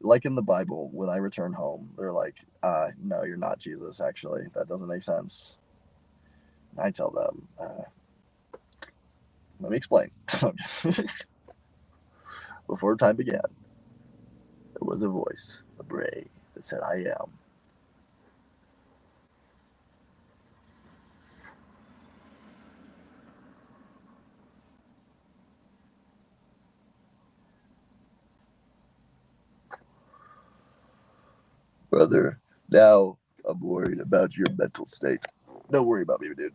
Like in the Bible, when I return home, they're like, no, you're not Jesus, actually. That doesn't make sense. And I tell them, let me explain. Before time began, there was a voice, a bray, that said, I am. Brother, now I'm worried about your mental state. Don't worry about me, dude.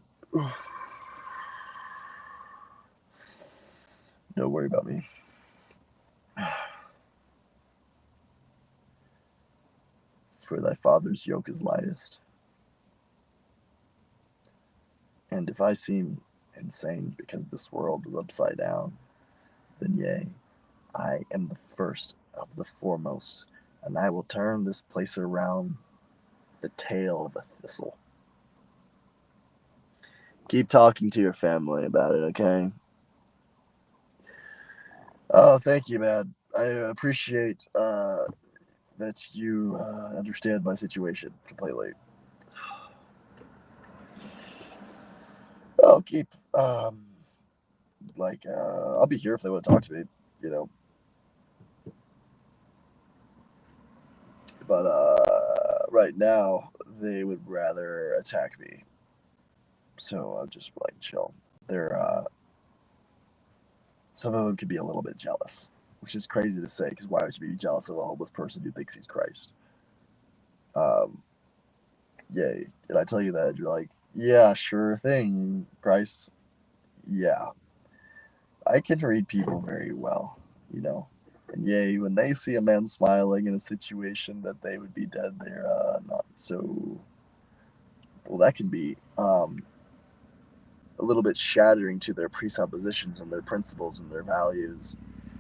Don't worry about me. For thy father's yoke is lightest. And if I seem insane because this world is upside down, then yea, I am the first of the foremost, and I will turn this place around the tail of a thistle. Keep talking to your family about it, okay? Oh, thank you, man. I appreciate that you understand my situation completely. I'll keep, I'll be here if they want to talk to me, you know. But right now, they would rather attack me. So I'll just like chill. They're some of them could be a little bit jealous, which is crazy to say because why would you be jealous of a homeless person who thinks he's Christ? Um, Yay. Did I tell you that? You're like, yeah, sure thing, Christ. Yeah. I can read people very well, you know. And yay, when they see a man smiling in a situation that they would be dead, they're not so. Well, that can be a little bit shattering to their presuppositions and their principles and their values.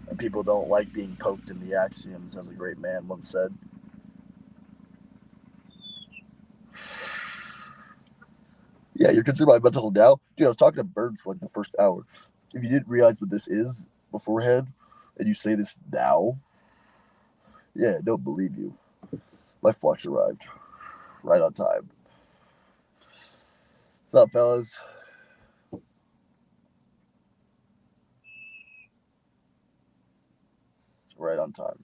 And people don't like being poked in the axioms, as a great man once said. Yeah, you're considered my mental now. Dude, I was talking to Bird for like the first hour. If you didn't realize what this is beforehand, and you say this now, yeah, I don't believe you. My flux arrived right on time. What's up, fellas? right on time.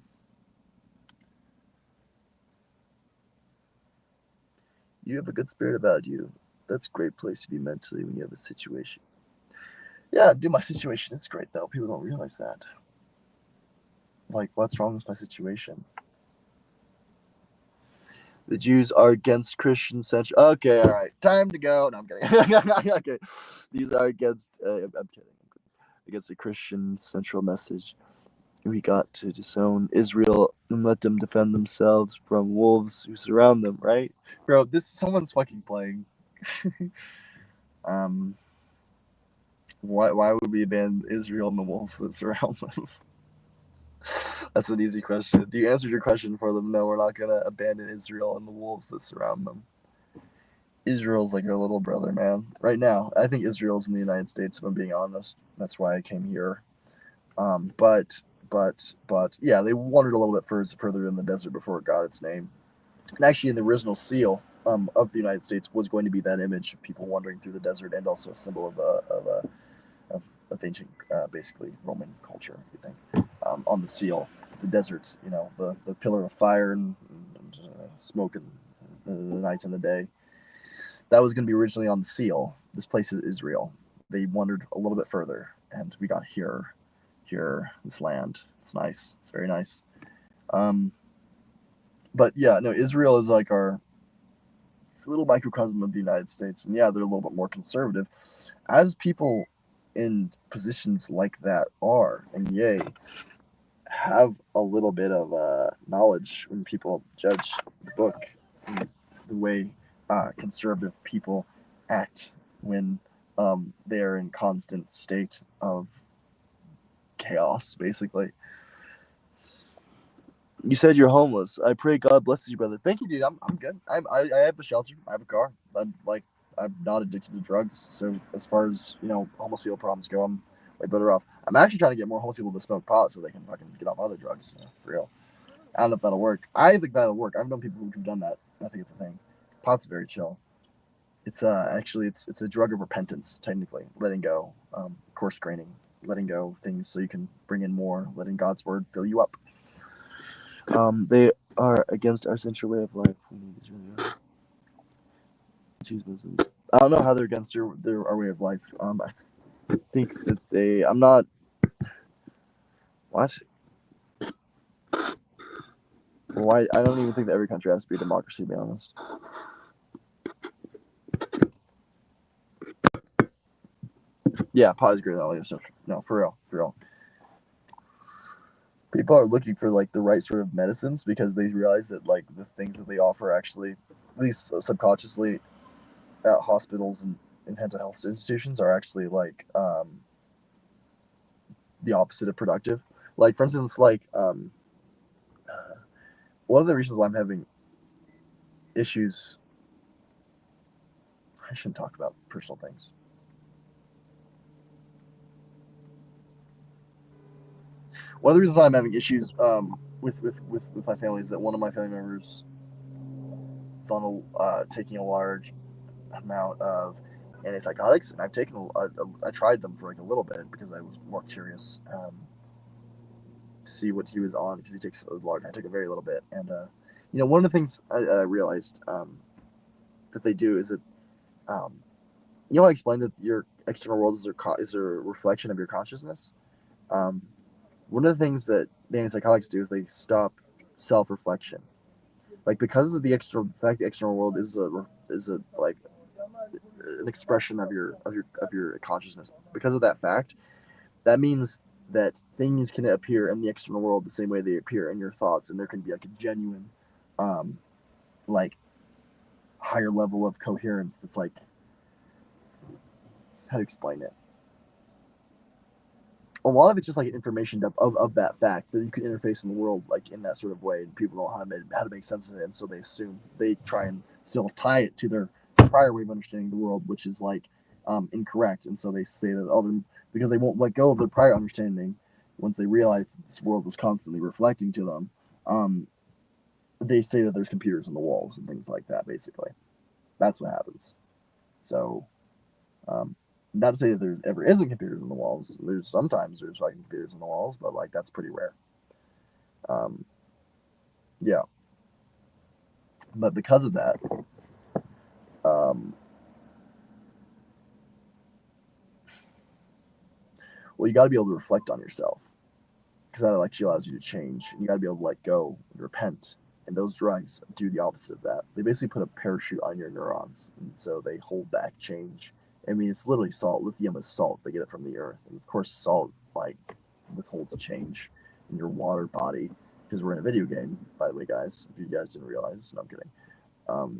You have a good spirit about you. That's a great place to be mentally when you have a situation. Yeah, dude, my situation is great though. People don't realize that. Like, what's wrong with my situation? The Jews are against Christian central. Okay, all right, time to go. No, I'm kidding. Okay, these are against. I'm kidding. Against a Christian central message. We got to disown Israel and let them defend themselves from wolves who surround them. Right, bro? This someone's fucking playing. um, why would we abandon Israel and the wolves that surround them? That's an easy question. You answered your question for them. No, we're not gonna abandon Israel and the wolves that surround them. Israel's like our little brother, man. Right now, I think Israel's in the United States. If I'm being honest, that's why I came here. But yeah, they wandered a little bit further in the desert before it got its name. And actually, in the original seal of the United States was going to be that image of people wandering through the desert, and also a symbol of ancient, basically Roman culture. You think on the seal, the desert, the pillar of fire and smoke in the night and the day. That was going to be originally on the seal. This place is Israel. They wandered a little bit further, and we got here, this land. It's nice. It's very nice. Um, but yeah, no, Israel is like it's a little microcosm of the United States, and yeah, they're a little bit more conservative, as people in positions like that are, and yay, have a little bit of knowledge when people judge the book and the way conservative people act when they are in constant state of chaos, basically. You said you're homeless. I pray God blesses you, brother. Thank you, dude. I'm good. I have a shelter. I have a car. I'm not addicted to drugs. So as far as homeless people problems go, I'm way better off. I'm actually trying to get more homeless people to smoke pot so they can fucking get off other drugs. For real. I don't know if that'll work. I think that'll work. I've known people who've done that. I think it's a thing. Pot's very chill. It's actually it's a drug of repentance, technically. Letting go, course graining, letting go things so you can bring in more, letting God's word fill you up. They are against our central way of life. I don't know how they're against our way of life. I think that they. I'm not. What? Why? I don't even think that every country has to be a democracy. To be honest. Yeah, pot is great. All stuff. No, for real. People are looking for like the right sort of medicines because they realize that like the things that they offer actually, at least subconsciously, at hospitals and mental health institutions are actually like the opposite of productive. Like for instance, one of the reasons why I'm having issues. I shouldn't talk about personal things. One of the reasons why I'm having issues with my family is that one of my family members is on taking a large amount of antipsychotics, and I've taken I tried them for like a little bit because I was more curious to see what he was on because he takes a large. I took a very little bit, and one of the things I realized that they do is that um, I explained that your external world is a reflection of your consciousness. Um, One of the things that the antipsychotics do is they stop self-reflection. Like because of the external world is a like an expression of your consciousness. Because of that fact, that means that things can appear in the external world the same way they appear in your thoughts, and there can be like a genuine, um, like higher level of coherence. That's like how to explain it. A lot of it's just like information of that fact that you can interface in the world like in that sort of way, and people don't know how to make sense of it, and so they assume they try and still tie it to their prior way of understanding the world, which is like incorrect, and so they say that other because they won't let go of their prior understanding once they realize this world is constantly reflecting to them. Um, they say that there's computers in the walls and things like that. Basically, that's what happens. So um, not to say that there ever isn't computers in the walls. There's sometimes there's fucking computers in the walls, but like that's pretty rare. Yeah, but because of that, um, well, you got to be able to reflect on yourself because that actually allows you to change. And you got to be able to let go and repent. And those drugs do the opposite of that. They basically put a parachute on your neurons, and so they hold back change. I mean, it's literally salt. Lithium is salt. They get it from the earth, and of course, salt like withholds change in your water body because we're in a video game. By the way, guys, if you guys didn't realize, no, I'm kidding.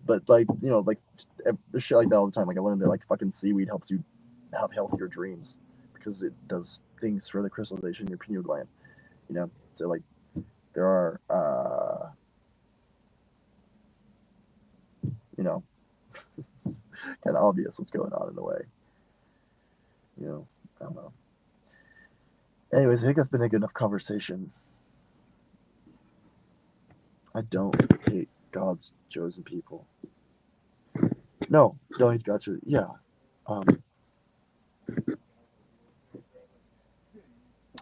But like like there's shit like that all the time. Like I learned that like fucking seaweed helps you have healthier dreams because it does things for the crystallization in your pineal gland. So like there are it's kind of obvious what's going on in a way. I don't know. Anyways, I think that's been a good enough conversation. I don't hate God's chosen people. No, don't hate God's chosen. Yeah.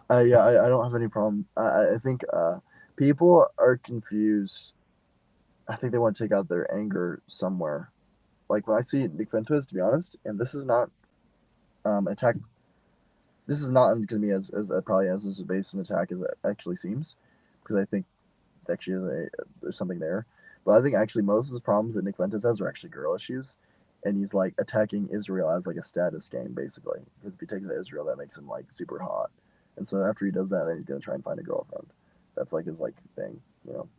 I don't have any problem. I think people are confused. I think they want to take out their anger somewhere. Like when I see Nick Ventus, to be honest, and this is not attack. This is not going to be as probably as based an attack as it actually seems, because I think actually there's something there. But I think actually most of his problems that Nick Ventus has are actually girl issues, and he's like attacking Israel as like a status game basically. Because if he takes out Israel, that makes him like super hot, and so after he does that, then he's gonna try and find a girlfriend. That's like his like thing.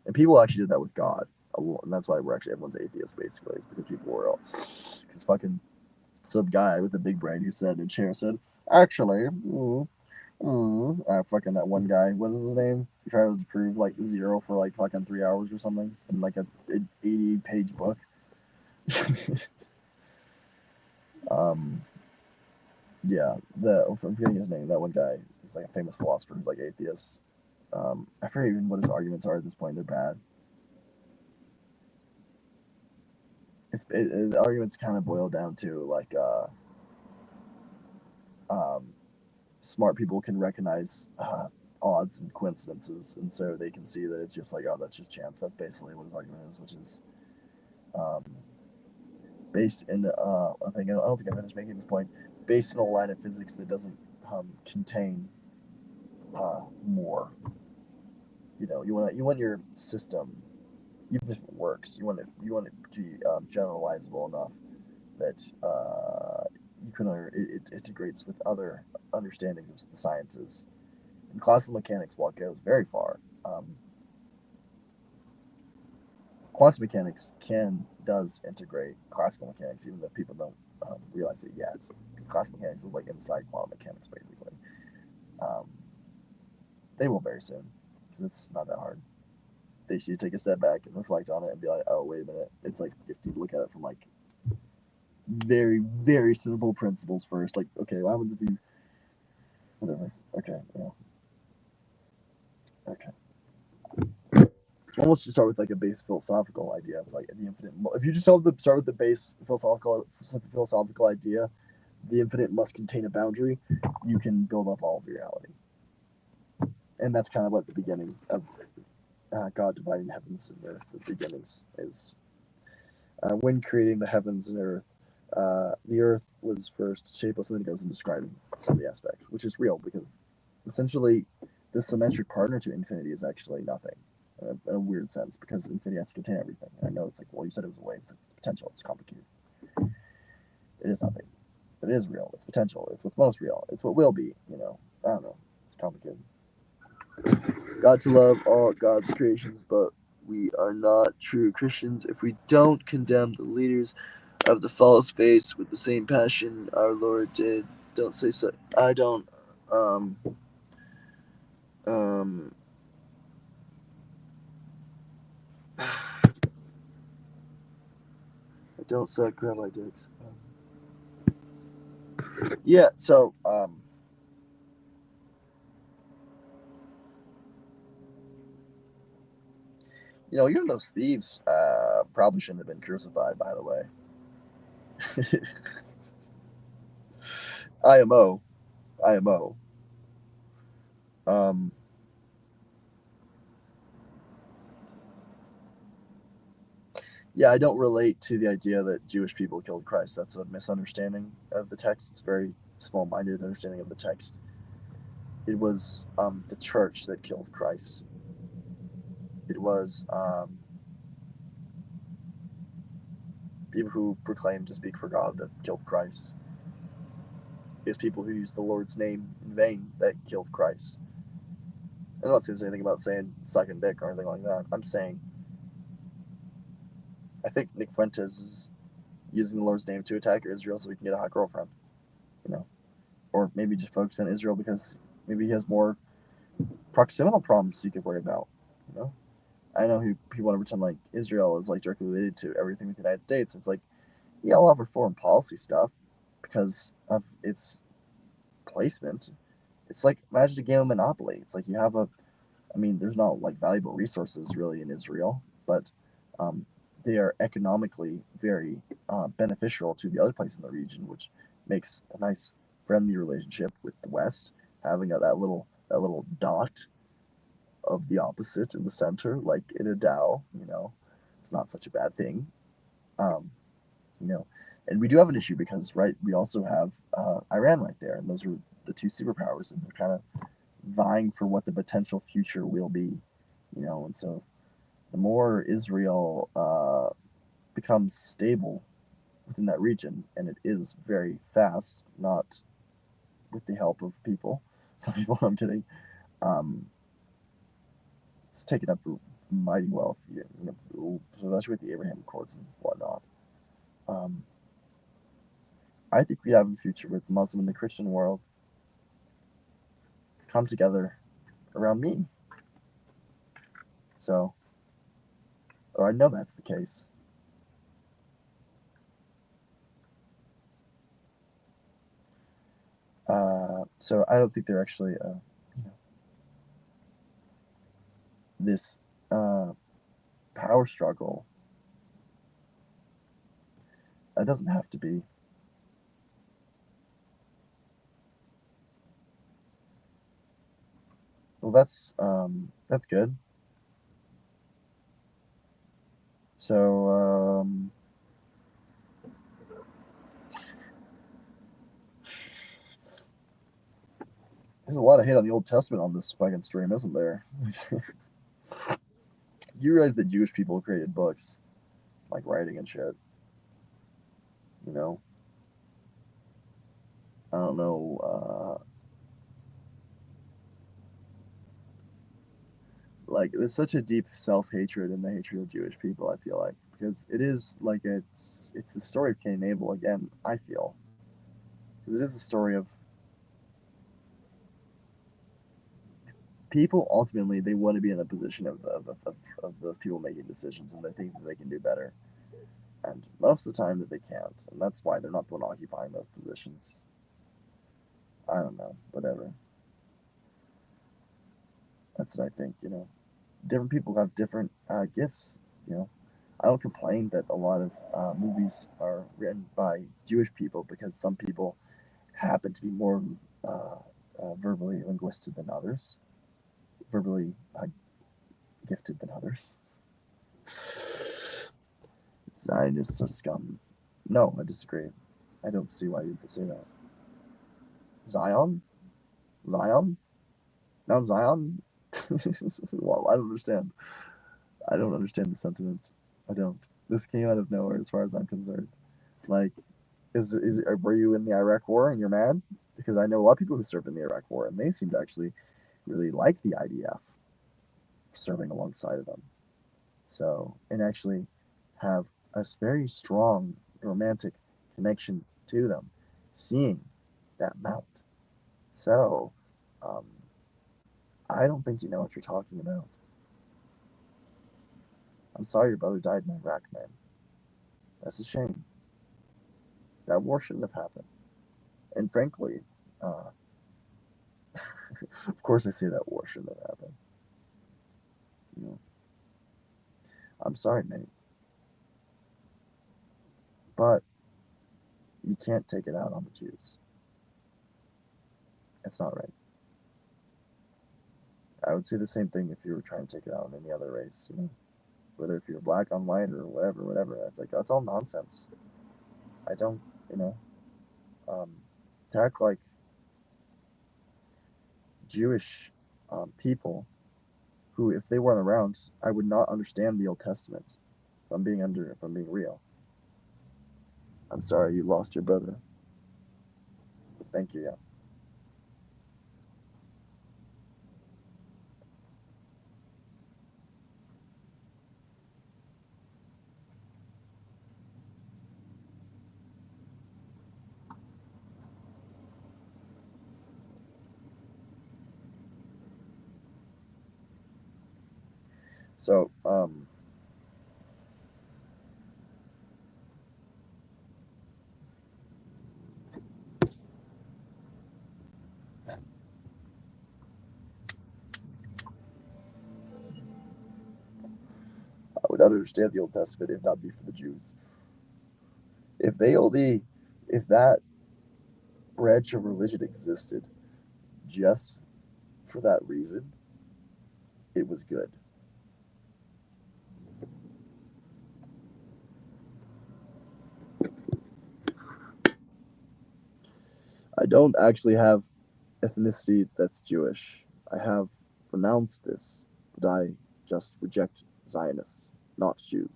And people actually did that with God, and that's why we're actually everyone's atheist basically, is because people were all because fucking some guy with a big brain who said in chair said actually. Fucking that one guy. What is his name? He tried to prove like zero for like fucking 3 hours or something in like an 80-page book. um, yeah, I'm forgetting his name. That one guy is like a famous philosopher who's like atheist. I forget even what his arguments are at this point. They're bad. The arguments kind of boil down to like um, smart people can recognize odds and coincidences, and so they can see that it's just like, oh, that's just chance. That's basically what his argument is, which is um, based in I don't think I finished making this point. Based in a line of physics that doesn't contain more. You want your system, even if it works, you want it to be generalizable enough that it integrates with other understandings of the sciences. And classical mechanics, while it goes very far, quantum mechanics does integrate classical mechanics, even though people don't realize it yet. Classical mechanics is like inside quantum mechanics, basically. Um, they will very soon. It's not that hard. They should take a step back and reflect on it and be like, oh, wait a minute. It's like if you look at it from like very, very simple principles first. Like, okay, why would it be whatever? Okay, yeah. Okay. Almost just start with like a base philosophical idea of like the infinite. If you just start with the base philosophical idea, the infinite must contain a boundary. You can build up all of reality, and that's kind of what the beginning of God dividing heavens and earth. The beginnings is when creating the heavens and earth. The earth was first shapeless, and then it goes into describing some of the aspects, which is real because essentially the symmetric partner to infinity is actually nothing. In a weird sense, because infinity has to contain everything. And I know it's like, well, you said it was a wave. It's like potential. It's complicated. It is nothing. It is real. It's potential. It's what's most real. It's what will be. I don't know. It's complicated. God to love all God's creations, but we are not true Christians if we don't condemn the leaders of the false faith with the same passion our Lord did. Don't say so. I don't. Um. I don't suck grandma dicks. Yeah. So. Even those thieves probably shouldn't have been crucified. By the way. IMO. IMO. Um. Yeah, I don't relate to the idea that Jewish people killed Christ. That's a misunderstanding of the text. It's a very small-minded understanding of the text. It was the church that killed Christ. It was people who proclaimed to speak for God that killed Christ. It was people who used the Lord's name in vain that killed Christ. I'm not saying anything about saying sucking dick or anything like that. I'm saying I think Nick Fuentes is using the Lord's name to attack Israel so he can get a hot girlfriend, you know, or maybe just focus on Israel because maybe he has more proximal problems he could worry about, you know. I know he want to pretend like Israel is like directly related to everything with the United States. It's like, yeah, a lot of our foreign policy stuff because of its placement. It's like imagine a game of Monopoly. It's like you have a, I mean, there's not like valuable resources really in Israel, but um, they are economically very beneficial to the other place in the region, which makes a nice friendly relationship with the West. Having that little dot of the opposite in the center, like in a Dow, it's not such a bad thing. Um, you know, and we do have an issue because right, we also have Iran right there, and those are the two superpowers, and they're kind of vying for what the potential future will be. And so the more Israel becomes stable within that region, and it is very fast, not with the help of people. Some people, I'm kidding. Um, it's taken up mighty well, especially with the Abraham Accords and whatnot. Um, I think we have a future with the Muslim and the Christian world come together around me. So, or I know that's the case. So I don't think they're actually this uh, power struggle. It doesn't have to be. Well, that's good. So there's a lot of hate on the Old Testament on this fucking stream, isn't there? You realize that Jewish people created books, like writing and shit. You know, I don't know. Like there's such a deep self-hatred in the hatred of Jewish people. I feel like because it is like it's the story of Cain and Abel again. I feel because it is a story of people ultimately they want to be in the position of those people making decisions and they think that they can do better and most of the time that they can't and that's why they're not the one occupying those positions. I don't know, whatever. That's what I think. Different people have different gifts. I don't complain that a lot of movies are written by Jewish people because some people happen to be more verbally linguistic than others, verbally gifted than others. Zionists are scum. No, I disagree. I don't see why you'd say that. Zion? Zion? Mount Zion? Well, I don't understand. I don't understand the sentiment. I don't. This came out of nowhere as far as I'm concerned. Like, were you in the Iraq War and you're mad? Because I know a lot of people who served in the Iraq War and they seem to actually really like the IDF serving alongside of them. So, and actually have a very strong romantic connection to them, seeing that mount. So, um, I don't think you know what you're talking about. I'm sorry your brother died in Iraq, man. That's a shame. That war shouldn't have happened. And frankly, uh, of course, I say that war shouldn't have happened. You know, I'm sorry, mate, but you can't take it out on the Jews. It's not right. I would say the same thing if you were trying to take it out on any other race. whether if you're black on white or whatever. It's like that's all nonsense. I don't, you know, um, to act like Jewish people who, if they weren't around, I would not understand the Old Testament. If I'm being real. I'm sorry you lost your brother. Thank you. Yeah. So, I would not understand the Old Testament if not be for the Jews. If they only, if that branch of religion existed just for that reason, it was good. I don't actually have ethnicity that's Jewish. I have pronounced this, but I just reject Zionists, not Jews.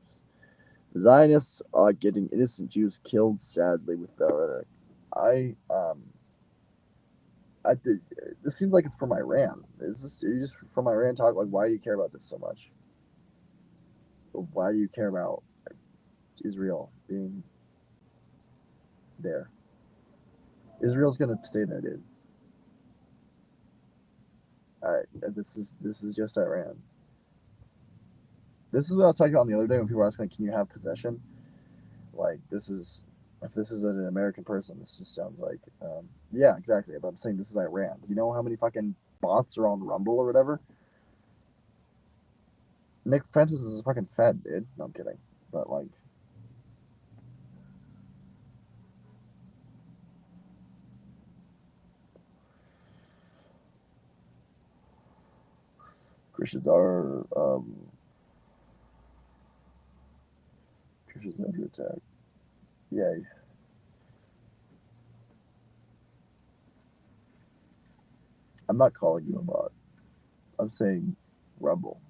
The Zionists are getting innocent Jews killed sadly with their rhetoric. I I did, this seems like it's from Iran. Is this are you just from Iran talk like why do you care about this so much? Why do you care about Israel being there? Israel's gonna stay there, dude. This is just Iran. This is what I was talking about the other day when people were asking, like, can you have possession? Like, this is if this is an American person, this just sounds like, yeah, exactly. But I'm saying this is Iran. You know how many fucking bots are on Rumble or whatever? Nick Prentice is fucking fed, dude. No, I'm kidding. But like, Christians are Christians under attack. Yay. I'm not calling you a bot. I'm saying Rumble.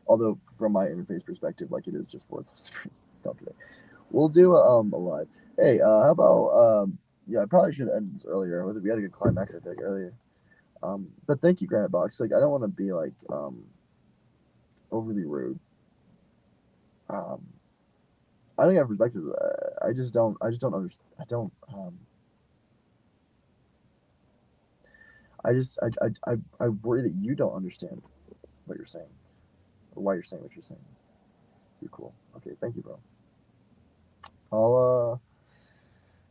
Although from my interface perspective, like it is just words on screen. No, I'm kidding. We'll do a live. Hey, how about yeah, I probably should end this earlier. We had a good climax, I think, earlier. But thank you, Granite Box. Like, I don't want to be like overly rude. Um, I don't have perspective. I just don't. I just don't understand. I don't. I worry that you don't understand what you're saying or why you're saying what you're saying. You're cool. Okay, thank you, bro. I'll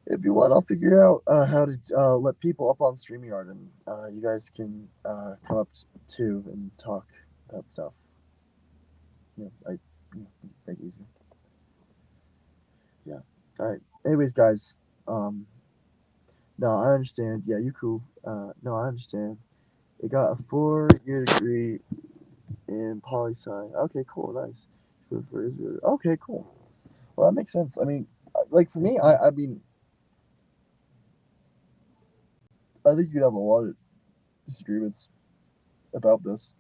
if you want, I'll figure out how to let people up on StreamYard, and you guys can come up too and talk about stuff. Yeah, make it easier. Yeah. All right. Anyways, guys. Um, no, I understand. Yeah, you cool. No, I understand. It got a 4-year degree in poli sci. Okay, cool, nice. For Israel. Okay, cool. Well, that makes sense. I mean, like for me, I mean, I think you'd have a lot of disagreements about this,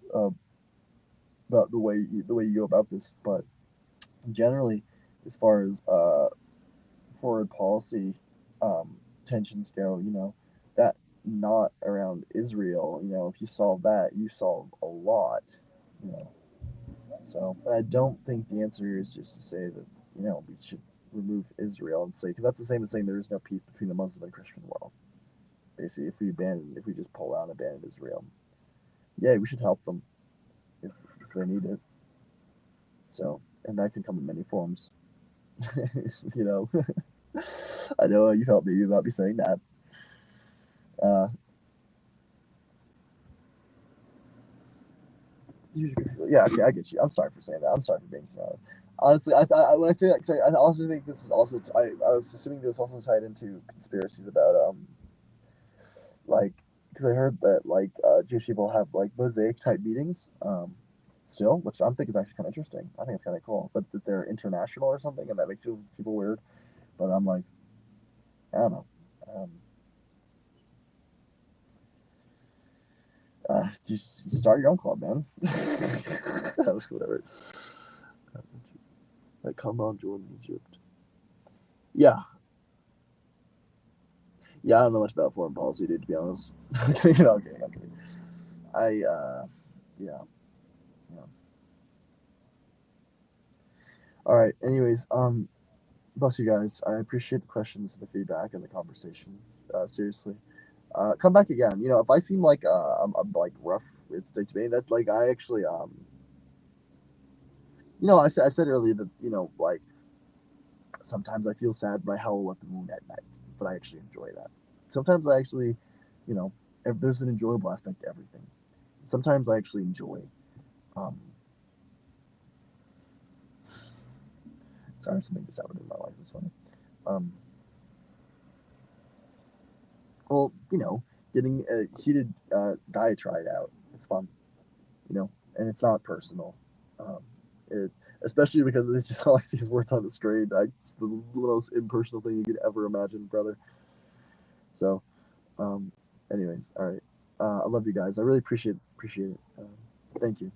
about the way you go about this, but generally, as far as foreign policy tensions go, that not around Israel, if you solve that, you solve a lot, you know. So I don't think the answer is just to say that we should remove Israel and say because that's the same as saying there is no peace between the Muslim and Christian world. Basically, if we just pull out and abandon Israel, yeah, we should help them if they need it. So and that can come in many forms. you know, I know you felt maybe about me saying that. Uh, yeah, okay, I get you. I'm sorry for saying that. I'm sorry for being so honest. Honestly, when I say that, 'cause I also think this is also I was assuming this also tied into conspiracies about like because I heard that like Jewish people have like mosaic type meetings. still, which I'm thinking is actually kind of interesting. I think it's kind of cool, but that they're international or something, and that makes people weird. But I'm like, I don't know. Um, just start your own club, man. Whatever. Like, come on, Jordan, Egypt. Yeah, yeah. I don't know much about foreign policy, dude. To be honest. Okay, okay, okay. Yeah, yeah. All right. Anyways, bless you guys. I appreciate the questions, the feedback, and the conversations. Seriously, come back again. If I seem like I'm like rough with debate, that like I actually I said earlier that like sometimes I feel sad when I howl at the moon at night, but I actually enjoy that. Sometimes I actually, you know, there's an enjoyable aspect to everything. Sometimes I actually enjoy. Um, sorry, something just happened in my life. It's funny. Um, well, getting a heated diatribe out. It's fun, and it's not personal. Um, it, especially because it's just all I see is words on the screen. It's the most impersonal thing you could ever imagine, brother. So, um, anyways, all right. I love you guys. I really appreciate it. Thank you.